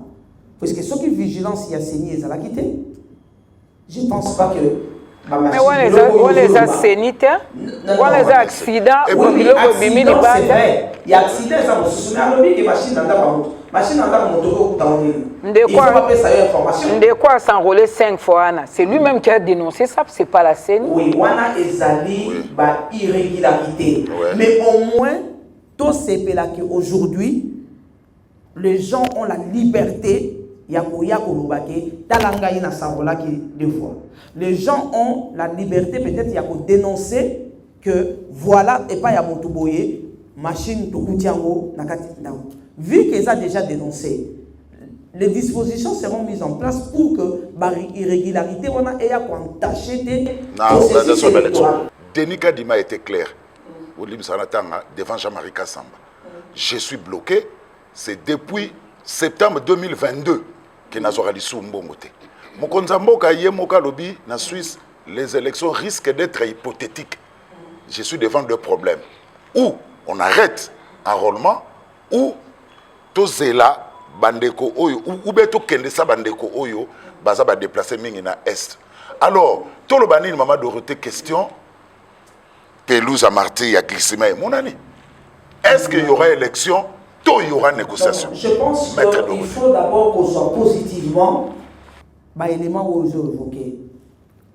Parce que ceux qui vigilance y a saigné et quitté. Je ne pense pas que.
Mais on les a saigné, on les a accidents,
c'est vrai. Il y a accident, ça me souvient que machine n'a pas machine n'a pas
de quoi s'enrôler 5 fois. C'est lui-même qui a dénoncé ça, c'est pas la scène.
Oui, wana ezali ba irrégularité. Mais au moins, tout c'est que aujourd'hui, les gens ont la liberté. Les gens ont la liberté peut-être de dénoncer que voilà et pas ya motuboye machine to kutiango nakati. Vu qu'ils ont déjà dénoncé, les dispositions seront mises en place pour que l'irrégularité ait à entacher des processus électoraux.
Denis Kadima était clair. Devant Jean-Marie Kassamba. Je suis bloqué. C'est depuis septembre 2022 que nous avons dit Mbongote. Mokonzamboka Yemoka Lobby, na Suisse, les élections risquent d'être hypothétiques. Je suis devant deux problèmes. Ou on arrête enrôlement, ou Tozela bandeko oyo ou beto kende sa bandeko oyo baza ba déplacer mingi na est. Alors tolo banini maman Dorothée question pelouse à Marty ya glissement mon ami. Est-ce qu'il y aura élection, tout il y aura négociation?
Je pense qu'il faut d'abord qu'on soit positivement bah élément où je évoqué.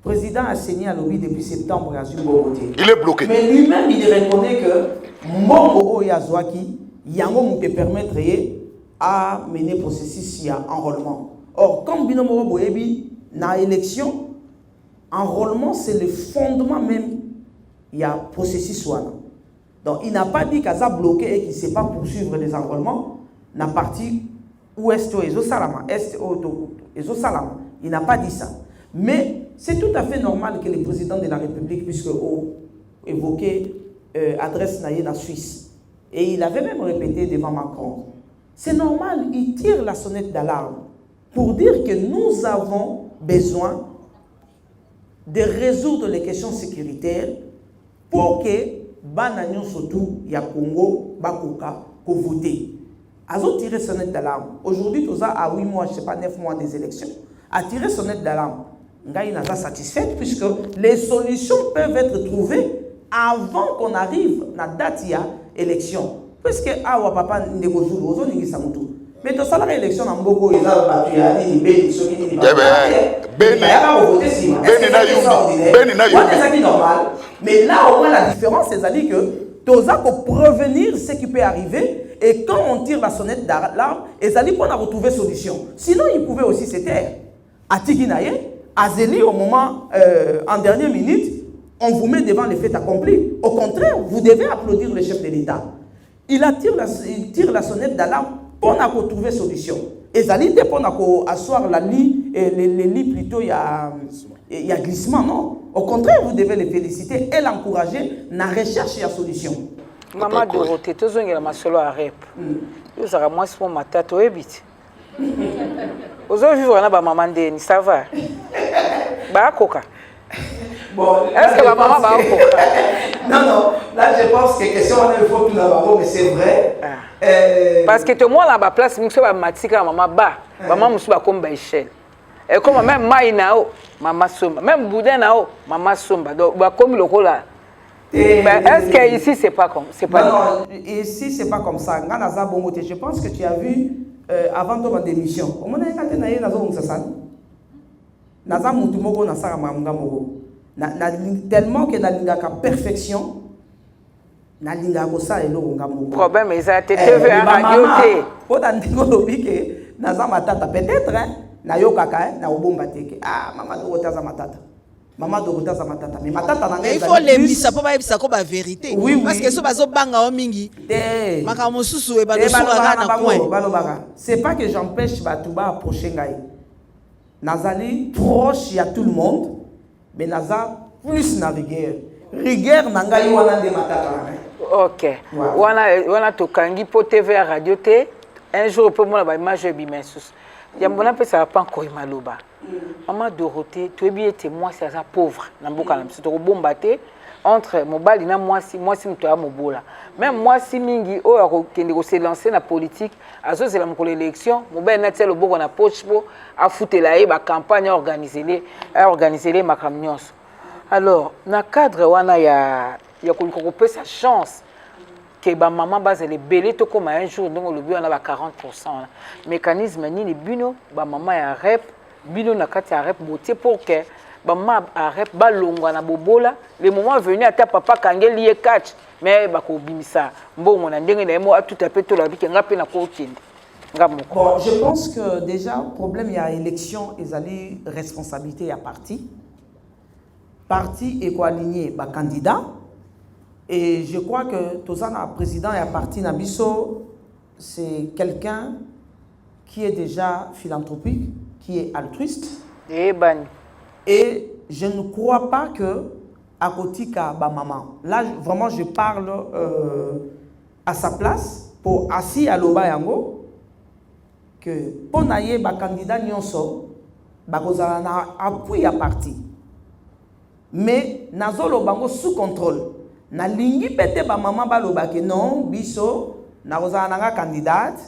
Le président a saigné à lobby depuis septembre à Zumbogoté.
Il est bloqué.
Mais lui-même il reconnaît que Mbongo Oyazwaki yango peut permettre à mener processus à enrôlement. Or, comme Binomoro Boyebi, dans l'élection, enrôlement, c'est le fondement même, il y a processus. Donc, il n'a pas dit qu'il a bloqué et qu'il ne sait pas poursuivre les enrôlements. Dans la partie ouest, il n'a pas dit ça. Mais c'est tout à fait normal que le président de la République puisse évoquer adresse naïe en Suisse. Et il avait même répété devant Macron. C'est normal, il tire la sonnette d'alarme pour dire que nous avons besoin de résoudre les questions sécuritaires pour que Banagnon surtout ya Congo Bakoka pour voter. Azo tiré sonnette d'alarme. Aujourd'hui, tout ça à 8 mois, je sais pas 9 mois des élections, a tiré sonnette d'alarme. Ngai n'a pas satisfait puisque les solutions peuvent être trouvées avant qu'on arrive à la date il y a élection. Parce que awa papa ndegozulu ozo ningi samutu. Mais to sala élection na mboko eza batu ya ni beni soki ni ba. Beni na yumi. C'est normal. Mais là au moins la différence c'est que toza pour prévenir ce qui peut arriver et quand on tire la sonnette d'alarme, ezali pour retrouver solution. Sinon il pouvait aussi se taire. Atiki naye, Azeli au moment en dernière minute, on vous met devant les faits accomplis. Au contraire, vous devez applaudir le chef de l'État. Il tire la sonnette d'alarme pour trouver solution. Et Zali pour asseoir la ligne les lits plutôt, il y a glissement, non? Au contraire, vous devez les féliciter et l'encourager dans la recherche et la solution.
Maman Dorothée, tu as ma solo à rep. Tu as moi pour ma tête, tu es aujourd'hui, on a maman Deni, ça va? Bah, coca.
Bon,
est-ce que ma maman va coca?
Non, là je pense que question il faut tout d'abord, mais c'est vrai.
Parce que tout le monde a ma place, je suis matika maman ba, maman je suis comme Baïchel. Et comme même Maïnao, maman somba, même Boudin nao, maman somba. Donc comme le cola. Est-ce que ici c'est pas comme c'est pas?
Non, ici c'est pas comme ça. Je pense que tu as vu avant ton démission. On a été naïe dans un sassan. Naza mutumoko na sara mamga mogo. Tellement que na linga ka perfection. Na linga ko sa elo nga mogo.
Problème ils a été TV à radio té.
Pour dans ndingo lobi que naza matata peut-être na yo kaka na obomba teke. Ah maman Dorothée za matata. Maman Dorothée za matata. Mais matata na
il faut lembisa po ba ebisa ko ba vérité.
Oui,
parce que so bazo banga o mingi. Maka mosusu e ba do sura na coin.
C'est pas que j'empêche Batouba approcher ngai. Nazali proche à tout le monde, mais Naza plus na rigueur. Rigueur na ngai wana de matata.
OK. Wana to kangi po TV à radio té. Un jour pour moi la image bimensus. Yambona pe ça va pas encore maloba. Maman Dorothée, tu es bien témoin c'est ça pauvre. Na mboka na msito bombaté entre mobali na moi si mto ya mobola. Même moi si mingi o akokende ko se lancer na politique, azo c'est la mko l'élection, mobali na telo boko na poche po a foutela e ba campagne organiser les makamnyos. Alors, na cadre wana ya ko pe sa chance que ba maman base les belé to comme un jour donc le but on a 40%. Mécanisme ni les bino ba maman ya rep bino na kati ya rep boté pour que maman a rep ba longwa na bobola le moment venu ata papa kangeli lié catch mais ba ko bimisa mbongo na ndenge na mo tout à fait to la biki ngape na ko kende.
Bon, je pense que déjà problème il y a élection et ali responsabilité à parti est co-aligné ba candidat. Et je crois que Tozana, président et parti Nabiso, c'est quelqu'un qui est déjà philanthropique, qui est altruiste. Et je ne crois pas que à côté de ma maman. Là, vraiment, je parle à sa place pour assis à l'Oba Yango que pour naïe ba candidat nyonso ba kozala appui à parti. Mais nazolo bango sous contrôle. Na lingi pete ba maman ba lobake non biso na kozala nga candidate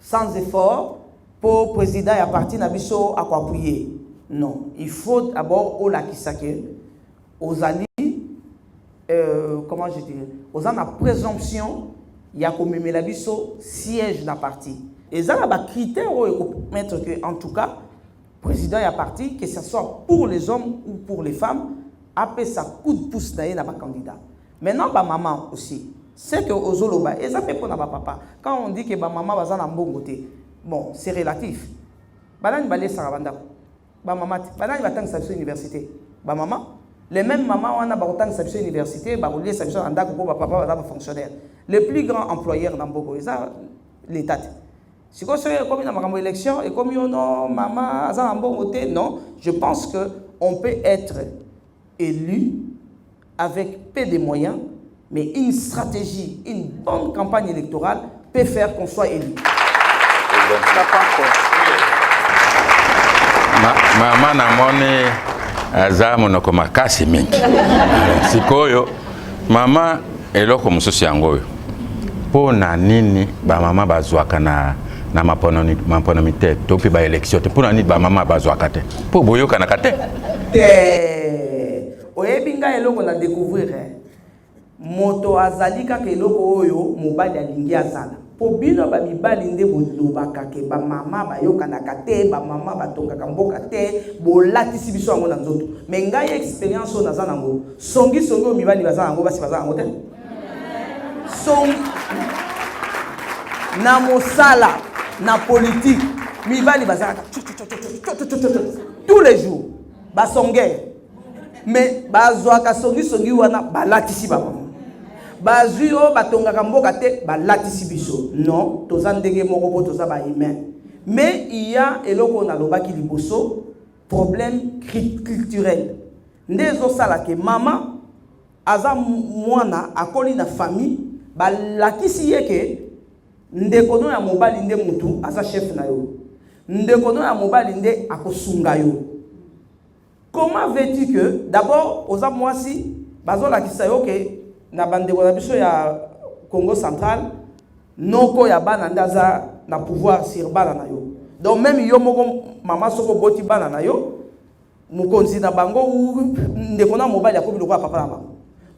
sans effort pour président ya parti na biso à quoi appuyer. Non, il faut d'abord au la kisake aux alliés comment je dis aux en présomption ya ko memela biso siège na parti. Et ça ba critère au mettre que en tout cas président ya parti que ce soit pour les hommes ou pour les femmes après ça coup de pouce na ba candidat. Maintenant, ma maman aussi, c'est que aux Oloba, et ça fait pour ma papa. Quand on dit que ma maman va en bon côté, bon, c'est relatif. Banane balé sarabanda. Ba maman, banane va tant que université. Ba maman, les mêmes mamans on a ba tant que université, ba rouler ça en dak pour papa va fonctionnaire. Le plus grand employeur dans Boko, ça l'état. Si vous savez comme dans ma élection et comme non maman en bon côté, non, je pense que on peut être élu avec peu de moyens, mais une stratégie, une bonne campagne électorale peut faire qu'on soit élu.
Mama na mone azamu no koma kasi mingi. Sikoyo mama eloko mususu yango yo. Po na nini ba mama bazwaka na maponomité to pe ba élection te po na nini ba mama bazwaka te. Po boyoka na kate.
Oyebinga eloko na découvrir moto azalika ke eloko oyo mobali alingi azala po bino ba mibali nde bolobaka ke ba mama bayokanaka te ba mama batongaka mboka te bolatisi biso yango na nzoto mais ngai expérience oyo naza nango songi oyo mibali baza yango basi baza yango te songi na mosala na politique mibali baza tous les jours basongé. Mais bazwaka songi wana balatisi ba mama bazui o batongaka mboka te balatisi biso non toza ndenge moko po toza ba humain mais il y a eloko na lobaki liboso problème culturel. Ndezo sala ke maman aza mwana akoli na famille ba lakisi yeke ndekono ya mobali nde mutu aza chef na yo. Ndekono ya mobali nde akosunga yo. Comment veux-tu que d'abord oza mwasi bazo lakisa yo ke na bandeko na biso ya Congo central noko ya bana ndaza na pouvoir sur bana na yo. Donc même yo moko mama soko boti bana na yo mukonzi na bango ndekona mobali akobi lokwa papa na bango.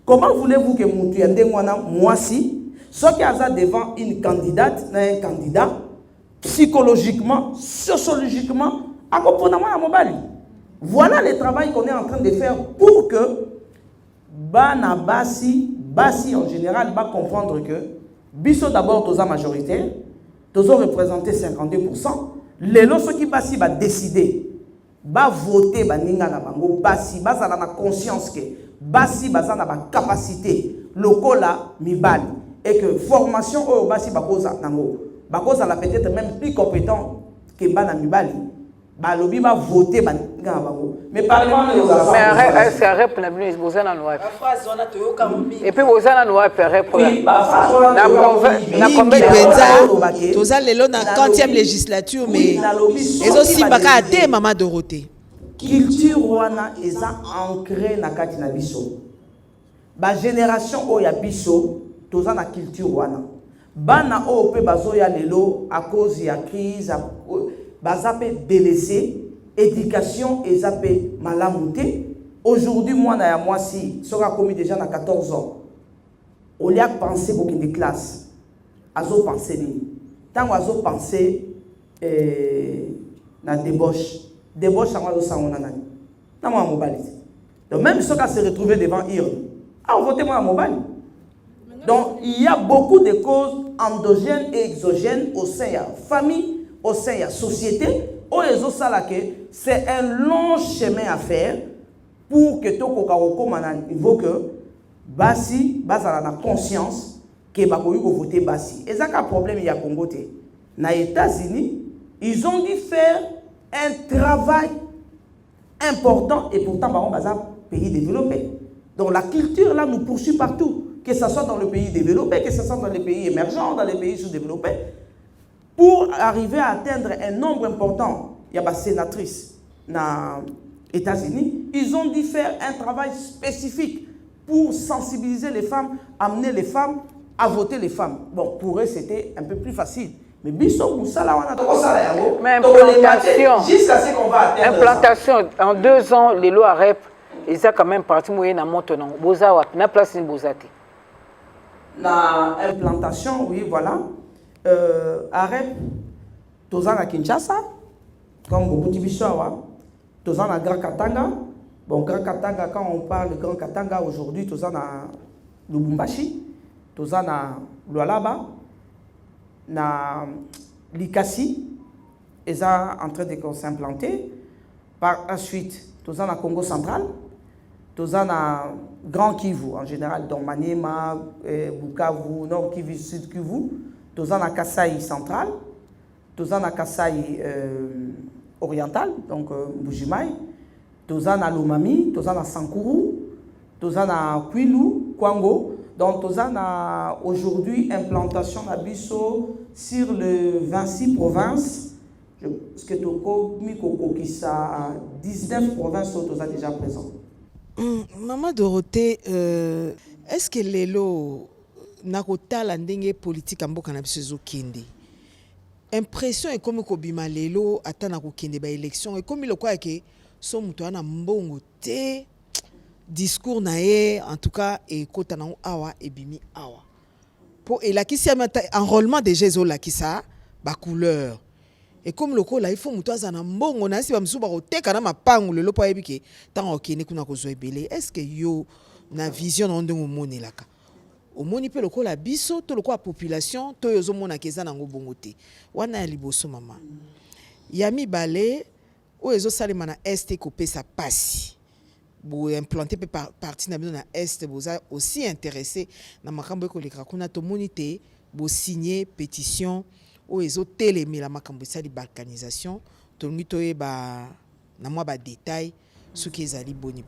Comment voulez-vous que mutu ya ndengwana mwasi soki aza devant une candidate na un candidat psychologiquement, sociologiquement akopona mwana mobali. Voilà le travail qu'on est en train de faire pour que bana basi en général va comprendre que biso d'abord toza majoritaire, toza représenter 52%, les lorsque qui basi va décider va voter baninga na bango basi baza na conscience que basi baza na ba capacité lokola mibali et que formation au basi bakoza nango bakoza la peut-être même plus compétent que bana mibali balobi va voter baninga na bango mais parlement
mais c'est rep na bino bozana no wapi et puis bozana no wapi rep
na combien toza lelo na 40e législature mais ezosimbaka ate Mama Dorothée
culture wana eza ancré na kati na biso ba génération oyo ya biso toza na culture wana bana oyo pe bazoya lelo à cause ya crise bazape délaissé éducation ezape malamuté aujourd'hui moi na ya mwasi soka commis déjà na 14 ans au lieu de penser pour une classe azo penser ni tant azo penser na débauche ça va ça on a nani na moi mobile donc même soka se retrouver devant urne a voté moi mobile. Donc il y a beaucoup de causes endogènes et exogènes au sein de la famille, au sein de la société. C'est un long chemin à faire pour que il faut que Basi, Basa la conscience que Bakoyu voter Basi. Et ça un problème il y a Congo. Dans les États-Unis, ils ont dû faire un travail important et pourtant Baron Baza pays développé. Donc la culture là nous poursuit partout. Que ce soit dans le pays développé, que ce soit dans les pays émergents, dans les pays sous-développés, pour arriver à atteindre un nombre important. Il y a des sénatrices dans les États-Unis, ils ont dû faire un travail spécifique pour sensibiliser les femmes, amener les femmes à voter les femmes. Bon, pour eux, c'était un peu plus facile. Mais
implantation, jusqu'à ce qu'on va atteindre implantation, en 2 ans, les lois REP, ils ont quand même parti moyen à Montenon. Boza, na place ni Bozate.
La implantation, oui, voilà. Arrête, tous à Kinshasa, comme beaucoup de Bishawa, tous à Grand Katanga. Bon, Grand Katanga, quand on parle de Grand Katanga aujourd'hui, tous à Lubumbashi, tous à Lualaba, na Likasi, ils sont en train de s'implanter. Par la suite, tous à Congo central. Tous à Grand Kivu en général, donc Maniema, Bukavu, Nord Kivu, Sud Kivu, tous à Kasaï central, tous à Kasaï oriental, donc Bujimaï, tous à Lomami, tous à Sankuru, tous à Kwilu, Kwango, donc tous à aujourd'hui implantation d'Abisso sur les 26 provinces, parce que Toko qui a 19 provinces sont déjà présentes.
Maman Dorothée, est-ce que lelo nakotala ndenge politique amboka na biso kende? Impression est comme ko bima lelo atana ko kende ba élection et comme lokwa ke so muto ana mbongo te discours na ye en tout cas et kota na awa et bimi awa. Pour et la qui enrôlement déjà zo la qui ça ba couleur. Et comme le il faut que tu aies un bon on a si bamsuba oteka na mapangu le lopo yebike tant okene kuna ko zoebele est-ce que yo na vision ndo ngomone laka omoni pe le la biso to le population to yozo mona keza na ngobongo te wana ya liboso mama yami balé o ezo salema na est ko pesa pasi bo implanter pe partie na bino na est boza aussi intéressé na makambo ko lekra kuna to monité bo signer pétition o ezo télémi la makambo sa di balkanisation tongi toye ba na moi ba détail soki ezali boni.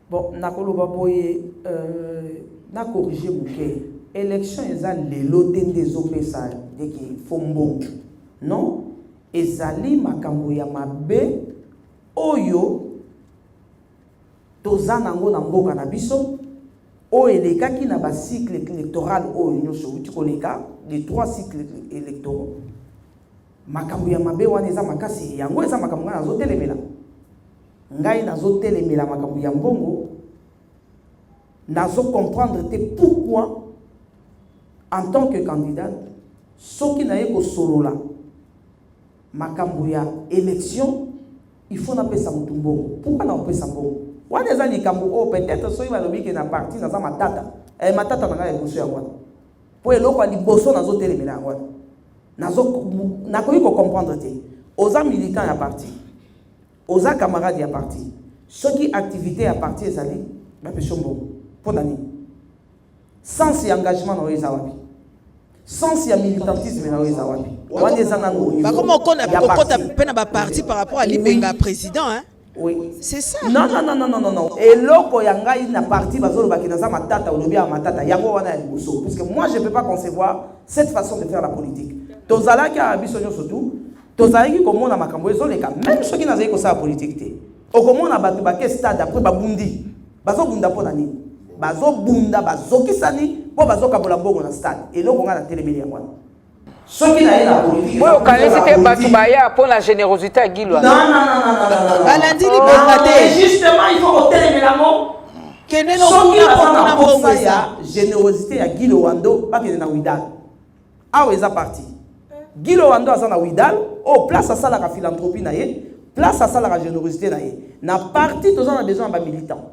Bon, nakoloba boye na corriger bouquet. Élection ezali lelo tende zopesa deki fombo. Non, ezali makambo ya mabe oyo tozana ngo na mboka na biso o elekaki na ba cycle électoral oyo nyonso uti koleka les 3 cycles électoraux. Makambo ya mabe wana eza makasi yango eza makambo ngana zotelemela. Ngai nazotelemela makambo ya mbongo nazo comprendre te pourquoi en tant que candidat soki na yeko solola makambo ya élection il faut na pesa mutumbo. Pourquoi na pesa mbongo? Wana eza likambo o peut-être soki balobi ke na parti na za matata matata na ngai boso ya wana po eloko liboso nazo telemela wana nazo nakoki ko comprendre te oza militant ya parti oza camarade ya parti soki activité ya parti ezali ba peso mbongo pour nani sans engagement na oza wapi sans ya militantisme na oza wapi wana eza na no
ba comment kokota pena ba parti par rapport à libenga président hein.
Oui.
C'est ça.
Non. Et loko yanga na parti bazolo bakina za matata olobi ya matata yango wana ya liboso parce que moi je peux pas concevoir cette façon de faire la politique. Tozalaki a biso nyonso tout, tozalaki komona makambo ezoleka même soki nazali ko sa politique te. Okomona batu ba ke stade après babundi. Bazo bunda pona nini? Bazo bunda bazokisani po bazoka bola mbongo na stade. Et loko nga na télémeli yango wana. Soki na la politique.
Oui, au c'était Batubaya pour la générosité à Guilo.
Non.
Balandi liberté.
Justement, il faut retenir la mot.
Kene no
Soki
kuna
na ya générosité à Guilo Wando, pas que na Widal. Ah oui, ça parti. Guilo Wando a na Widal, oh place à ça la philanthropie na ye, place à ça la générosité na ye. Na parti tous on a besoin de militants.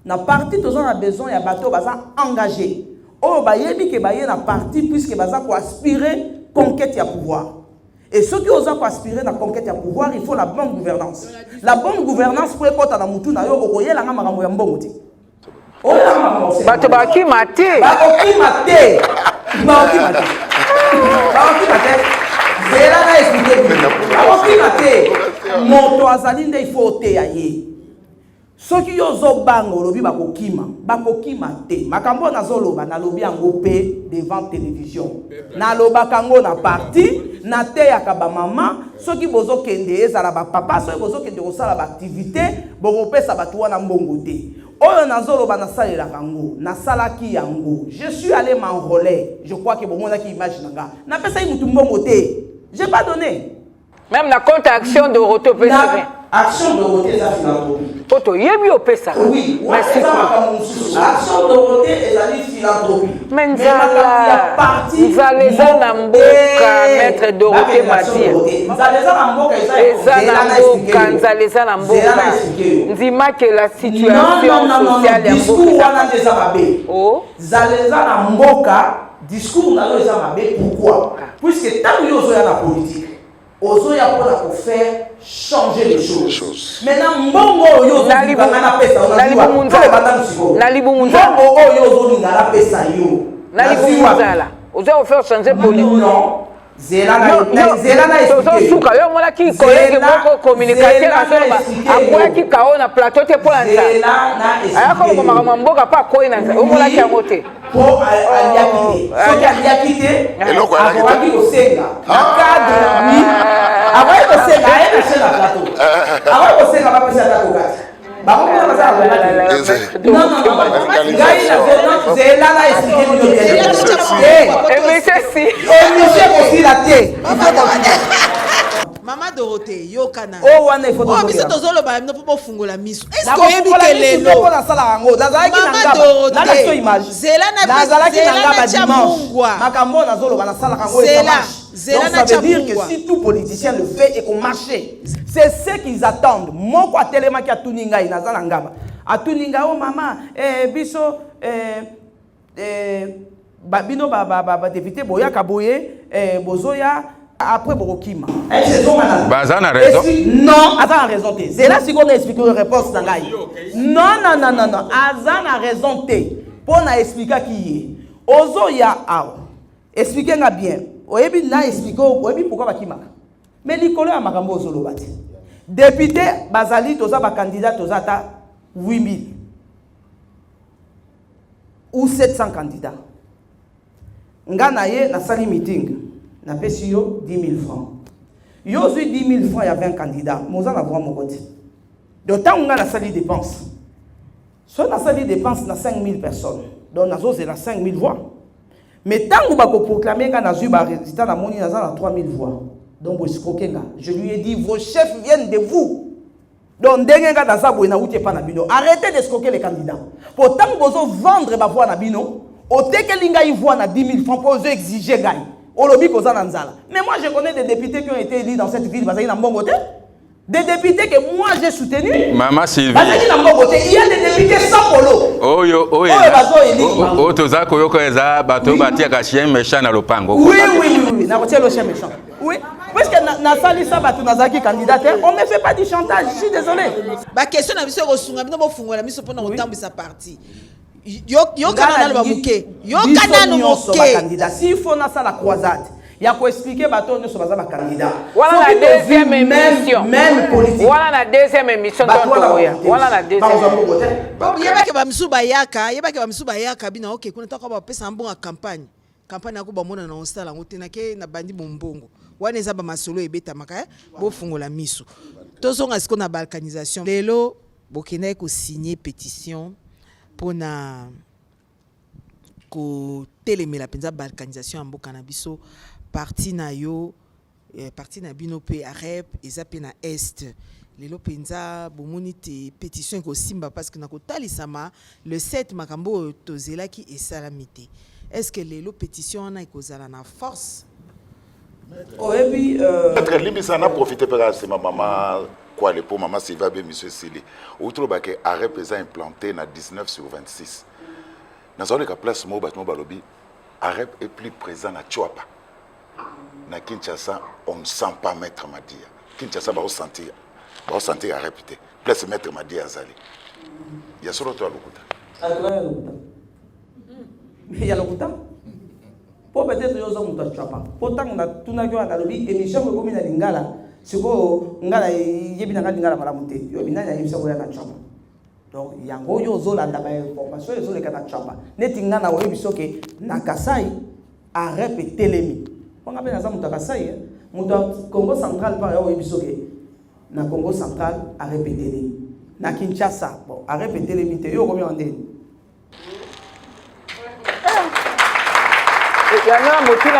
Na parti tous on a besoin ya bateau baza engagé. Oh, bah, yebi ke baye na parti puisque baza ko aspirer conquête ya pouvoir. Et ceux qui osent aspirer na conquête ya pouvoir, il faut la bonne gouvernance. La bonne gouvernance pour ekota na mutu na yo okoyela nga makambo ya mbongo ti. Oh,
bato baki mate.
Ba okimate. Zela na expliquer. Ba okimate. Moto azali nde il faut te ya ye. Soki yo zo bango lobi bakokima te makambo na zoloba na lobi yango pe devant télévision na loba kango na parti na te ya kaba mama soki bozo kende ezala ba papa soki bozo kende kosala ba activité boko pesa batu wana mbongo te oyo na zoloba na salela kango na salaki yango je suis allé m'enrôler je crois que bomona ki image nanga na pesa yi mutu mbongo te j'ai pas donné
même la compte action de Roto pesa
action de Dorothée za philanthropie.
Poto yebi opesa.
Oui,
merci.
Action de Dorothée ezali philanthropie.
Mais nzaleza na mboka maître Dorothée Madia. Nzaleza na mboka. Ndima que la situation sociale ya mboka. Oh. Nzaleza
na mboka discours na yo eza mabe pourquoi? Puisque tant yo zo ya la politique ozoya pour faire changer les choses. Maintenant, mbongo yo zo na pesa
na libu munzala.
Mbongo yo zo na pesa yo.
Na libu munzala. Ozo faire changer politique.
Non. Zela na
expliquer. Suka yo mona ki collègue moko communicateur asoba. Akoya ki kaona plateau te pour nza.
Zela na expliquer.
Ayako ko mama mboka pa koyi na nza. O mona ki amote.
Pour aliakite. Soki aliakite.
Eloko aliakite.
Akoki kosenga. Na cadre ni. Akoki kosenga ayena chez na plateau. Akoki kosenga ba pesa ta kokati. Ba ko na za ko. Non. Zela na expliquer.
Mais c'est si.
Monsieur aussi la thé.
Maman Dorothée, yokana.
Oh wana ifo
to. Oh biso tozolo ba no po fungola miso. Est-ce que yebi kelelo?
Maman
Dorothée. Zela na
dimanche. Makambo na zolo bana sala kango
Zela
na ça veut dire que si tout politicien le fait et qu'on marche, c'est ce qu'ils attendent. Moko atelema ki atuninga inazala ngaba. Atuninga oh maman biso babino ba député boya kaboye bozoya après Borokima.
Baza na raison.
Non, Aza a raison. C'est là si on explique une réponse dans l'aïe. Non. Aza a raison. Pour na expliquer qui est. Ozo ya awa. Expliquez-nga bien. Oyebi na expliquer oyebi pourquoi bakima. Mais Nicolas a makambo ozolo bati. député bazali toza ba candidat toza ta 8000 ou 700 candidats. Ngana ye na sali meeting na pesi yo 10 000 francs. Yo zui 10 000 francs, il y a 20 candidats. Moza na droit mon côté. Donc tant on a la sali dépense. Soit la sali dépense na 5 000 personnes. Donc nazo c'est la 5 000 voix. Mais tant on va proclamer qu'on a eu ba résultat na moni na 3 000 voix. Donc je lui ai dit vos chefs viennent de vous. Donc dengenga na za boina outé pa na bino. Arrêtez de escroquer les candidats. Pourtant vous vendre ba voix na bino. Au tekelinga y voix na 10 000 francs pour exiger gagne. Mais moi je connais des députés qui ont été élus dans cette ville. Des députés que moi j'ai soutenus.
Maman Sylvie.
Il y a des députés sans polo.
Oui,
parce que on ne fait pas du chantage, je suis désolé.
La question est Yo kana na muke. Yo kana na muke.
S'il faut na ça la croisade. Il y a quoi expliquer bateau ne soit pas candidat.
Voilà la deuxième émission.
Même politique.
Voilà la deuxième émission. Voilà la deuxième.
Yeba ke ba msuba yaka bina OK kuna toka ba pesa mbonga campagne. Campagne yako ba mona na onsala ngote na ke na bandi bombongo. Wana eza ba masolo ebeta maka bo fungola miso. Tozonga siko na balkanisation. Lelo bokena ko signer pétition pour na ko télémela penza balkanisation mboka na biso parti na yo parti na bino pe arep eza pe na est lelo penza bomoni te pétition ko simba parce que na ko talisama le 7 makambo tozela ki esalamité. Est-ce que lelo pétition na ikozala na force?
Oh et puis
peut-être limisa na profiter pour c'est ma maman quoi le pour maman Sylvia be monsieur Sili outre ba que arrêt présent implanté na 19 sur 26 na zone ka place mo batmo balobi arrêt est plus présent na Chouapa na Kinshasa on ne sent pas maître Madia Kinshasa ba ressentir arrêt pété place maître Madia azali ya solo to alukuta
mais ya lokuta pour peut-être yo zo muta Chouapa pourtant on a tuna ko na lobi émission ko mina lingala siko ngala yebina ngala malamuté yo bina ya émission ko ya na Chouapa. Donc yango yo zo landa ba information yo zo le kana Chouapa neti ngana wo biso ke na Kasai a répété lemi on appelle na muta Kasai muta Congo central par yo biso ke na Congo central a répété lemi na Kinshasa bon a répété lemi te yo combien on dit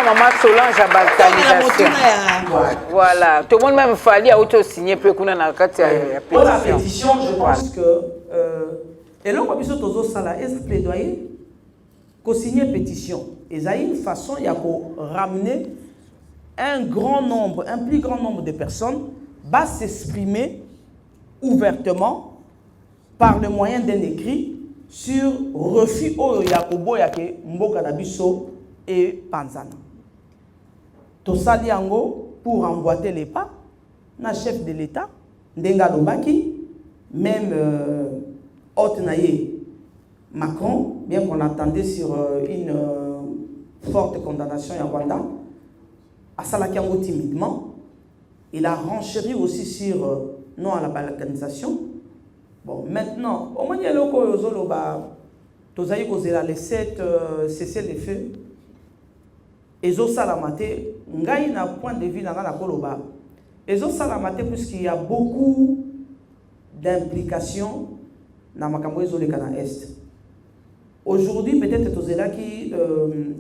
Maman Solange à balkanisation. Voilà. Tout le monde même fallu auto-signer pour qu'on ait la pétition.
Pour la pétition, je pense que et là, on a besoin de ça est plaidoyer qu'on signe pétition. Et ça une façon il y a pour ramener un plus grand nombre de personnes va s'exprimer ouvertement par le moyen d'un écrit sur refus au Yakobo yake mboka na biso et Panzana. Tosali yango pour emboîter les pas, na chef de l'État, Ndenga Lobaki, même hôte naïe Macron, bien qu'on attendait sur une forte condamnation à Rwanda, à Salakiango timidement, il a renchéri aussi sur non à la balkanisation. Bon, maintenant, au moins il y a le Yozoloba, Tozaï Kozela les 7 cesser les feux. Ezo salamate, ngai na point de vue na koloba. Ezo salamate puisqu'il y a beaucoup d'implications dans makambo ezo le kana est. Aujourd'hui, peut-être tozela qui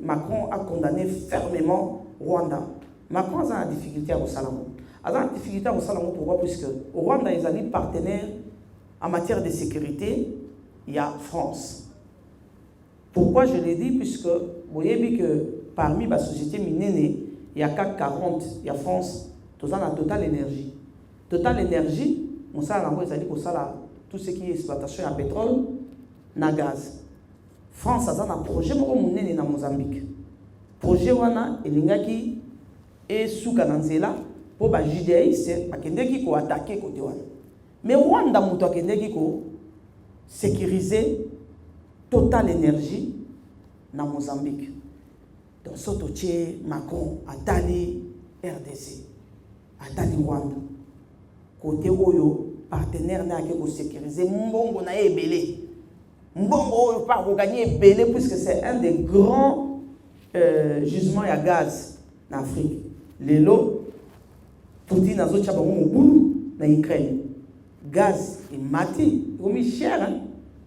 Macron a condamné fermement Rwanda. Macron a une difficulté à Salamon. A une difficulté à Salamon pourquoi puisque Rwanda est un partenaire en matière de sécurité, il y a France. Pourquoi je l'ai dit puisque vous voyez que parmi la société minière, il y a CAC 40, il y a France, tout ça dans Total Énergie. Total Énergie, on sait tout ce qui est exploitation à pétrole, na gaz. France a un projet dans Mozambique. Projet wana elingaki et sous Kananzela pour ba judaïsme bakendeki ko attaquer côté wana. Mais Rwanda muto akendeki ko sécuriser Total Énergie na Mozambique. Donc, Sotoche, Macron, Atali, RDC, Atali Rwanda. côté oyo partenaire n'a que sécuriser mbongo na ebele mbongo oyo pas gagner ebele puisque c'est un des grands gisements à gaz en Afrique lelo tuti nazo tshaba mobulu na Ukraine gaz et mati comme cher hein?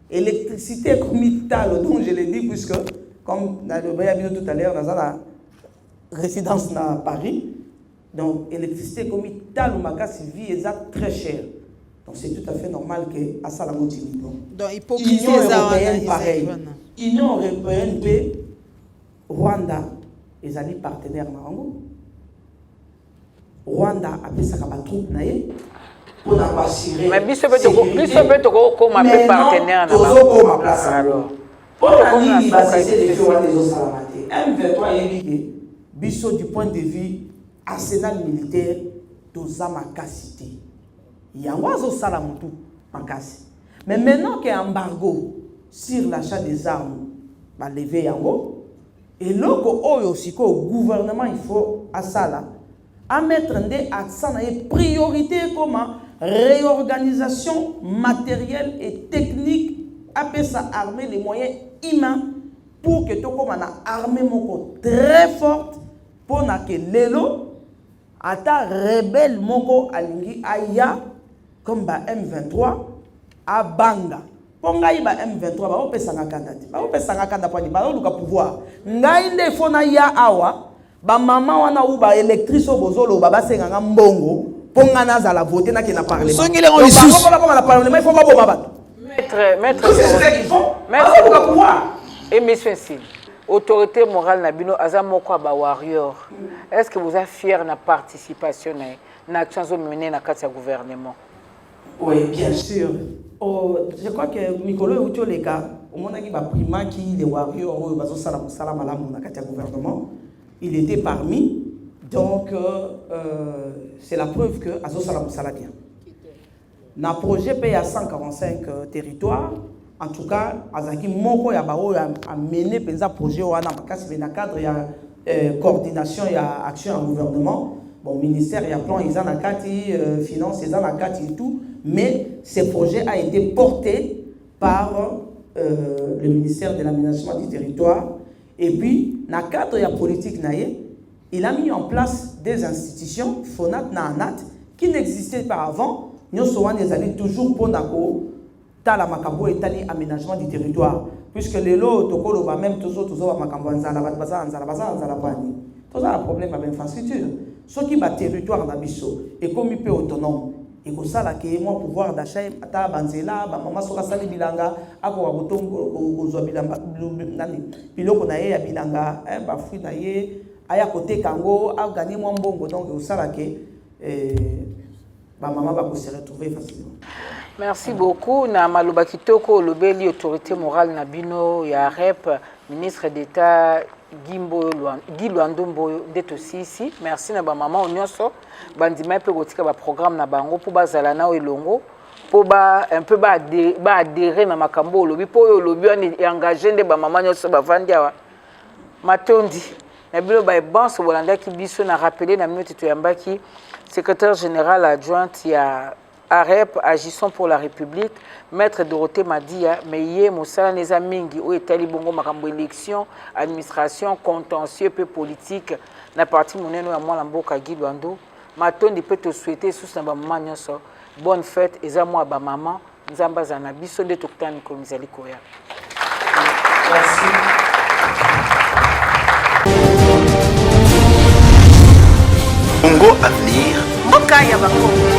Électricité comme tal donc je l'ai dit puisque comme dans le voyage tout à l'heure dans la résidence à Paris. Donc, l'électricité comme tal ou makasi vie est très cher. Donc, c'est tout à fait normal que à ça la motive.
Donc, hypocrisie
Union européenne pareil. Union européenne pe Rwanda les alliés partenaires Marango. Rwanda a fait ça comme troupe naé pour assurer.
Mais biso peut comme un partenaire na
ma place alors. Pour la ligne va cesser de faire des autres salamate. M23 est biso du point de vue arsenal militaire toza makasité yango azosala mutu makasi mais maintenant qu'il y a embargo sur l'achat des armes va lever yango et loko oyo siko au gouvernement il faut asala à mettre des accent na priorité comme réorganisation matérielle et technique après ça armer les moyens humains pour que to comme na armée moko très forte pour na que lelo ata rebelle moko alingi aya comme ba M23 a banga ponga iba M23 ba opesanga kandati ba opesanga kanda poni ba luka pouvoir ngai nde fona ya awa ba mama wana u ba électrice bozolo ba basenga mbongo ponga nazala voter na ke na parlement
songile ngo lisusu
ba comme na parlement il faut ba boma bato
maître
c'est ce qu'il faut maître luka pouvoir
et monsieur Sil autorité morale Nabino Azamoko ba warrior. Est-ce que vous êtes fier de la participation à l'action menée dans le gouvernement?
Oui, bien sûr. Oh, je crois que Mikolo et les cas, au moment où il a pris les warriors, le gouvernement, il était parmi. Donc, c'est la preuve que Azo Salam Saladia. Dans le projet paye à 145 territoires. En tout cas, Azaki Moko Yabao a mené un projet dans le cadre de coordination et action en gouvernement. Bon, ministère, il y a plan, ils ont la carte, finance, ils ont la carte et tout. Mais ce projet a été porté par le ministère de l'aménagement du territoire. Et puis, dans le cadre de la politique, il a mis en place des institutions, FONAT, NANAT, qui n'existaient pas avant. Nous sommes toujours pour Tala makambo et tali aménagement du territoire puisque les lots tokolo ba même toujours makambo nzala nzala pani tout ça un problème avec l'infrastructure ce qui ba territoire na biso et comme il peut autonome et ko sala ke moi pouvoir d'achat ata banzela ba mama soka sali bilanga ako wa botongo ozwa bilanga nani biloko na ye ya bilanga ba fruit na ye aya côté kango a gagner moi mbongo donc ko sala ke ba mama ba ko se retrouver facilement.
Merci beaucoup. Na maloba kitoko lobeli autorité morale na bino ya REP ministre d'État Guy Luandombo d'être aussi ici. Merci na ba maman onyoso bandima pe kotika ba programme na bango pour bazala na elongo pour ba un peu ba adhérer na makambo lobi po yo lobi on engagé de ba maman onyoso ba vandia matondi na bino ba bon so bolanda ki biso na rappeler na minute to yambaki secrétaire général adjointe ya AREP, agissons pour la République, Maître Dorothée Madia, Meye, Moussala Neza Mingi, où est Bongo Makambo élection, administration, contentieux, peu politique, na partie moneno ya moi lamboka Guy Luando, matondi peut te souhaiter sous na maman nyoso, bonne fête, eza moi ba maman, nzamba zana biso de toktani ko mizali koya.
Merci.
Congo Avenir.
Mboka ya Bakongo.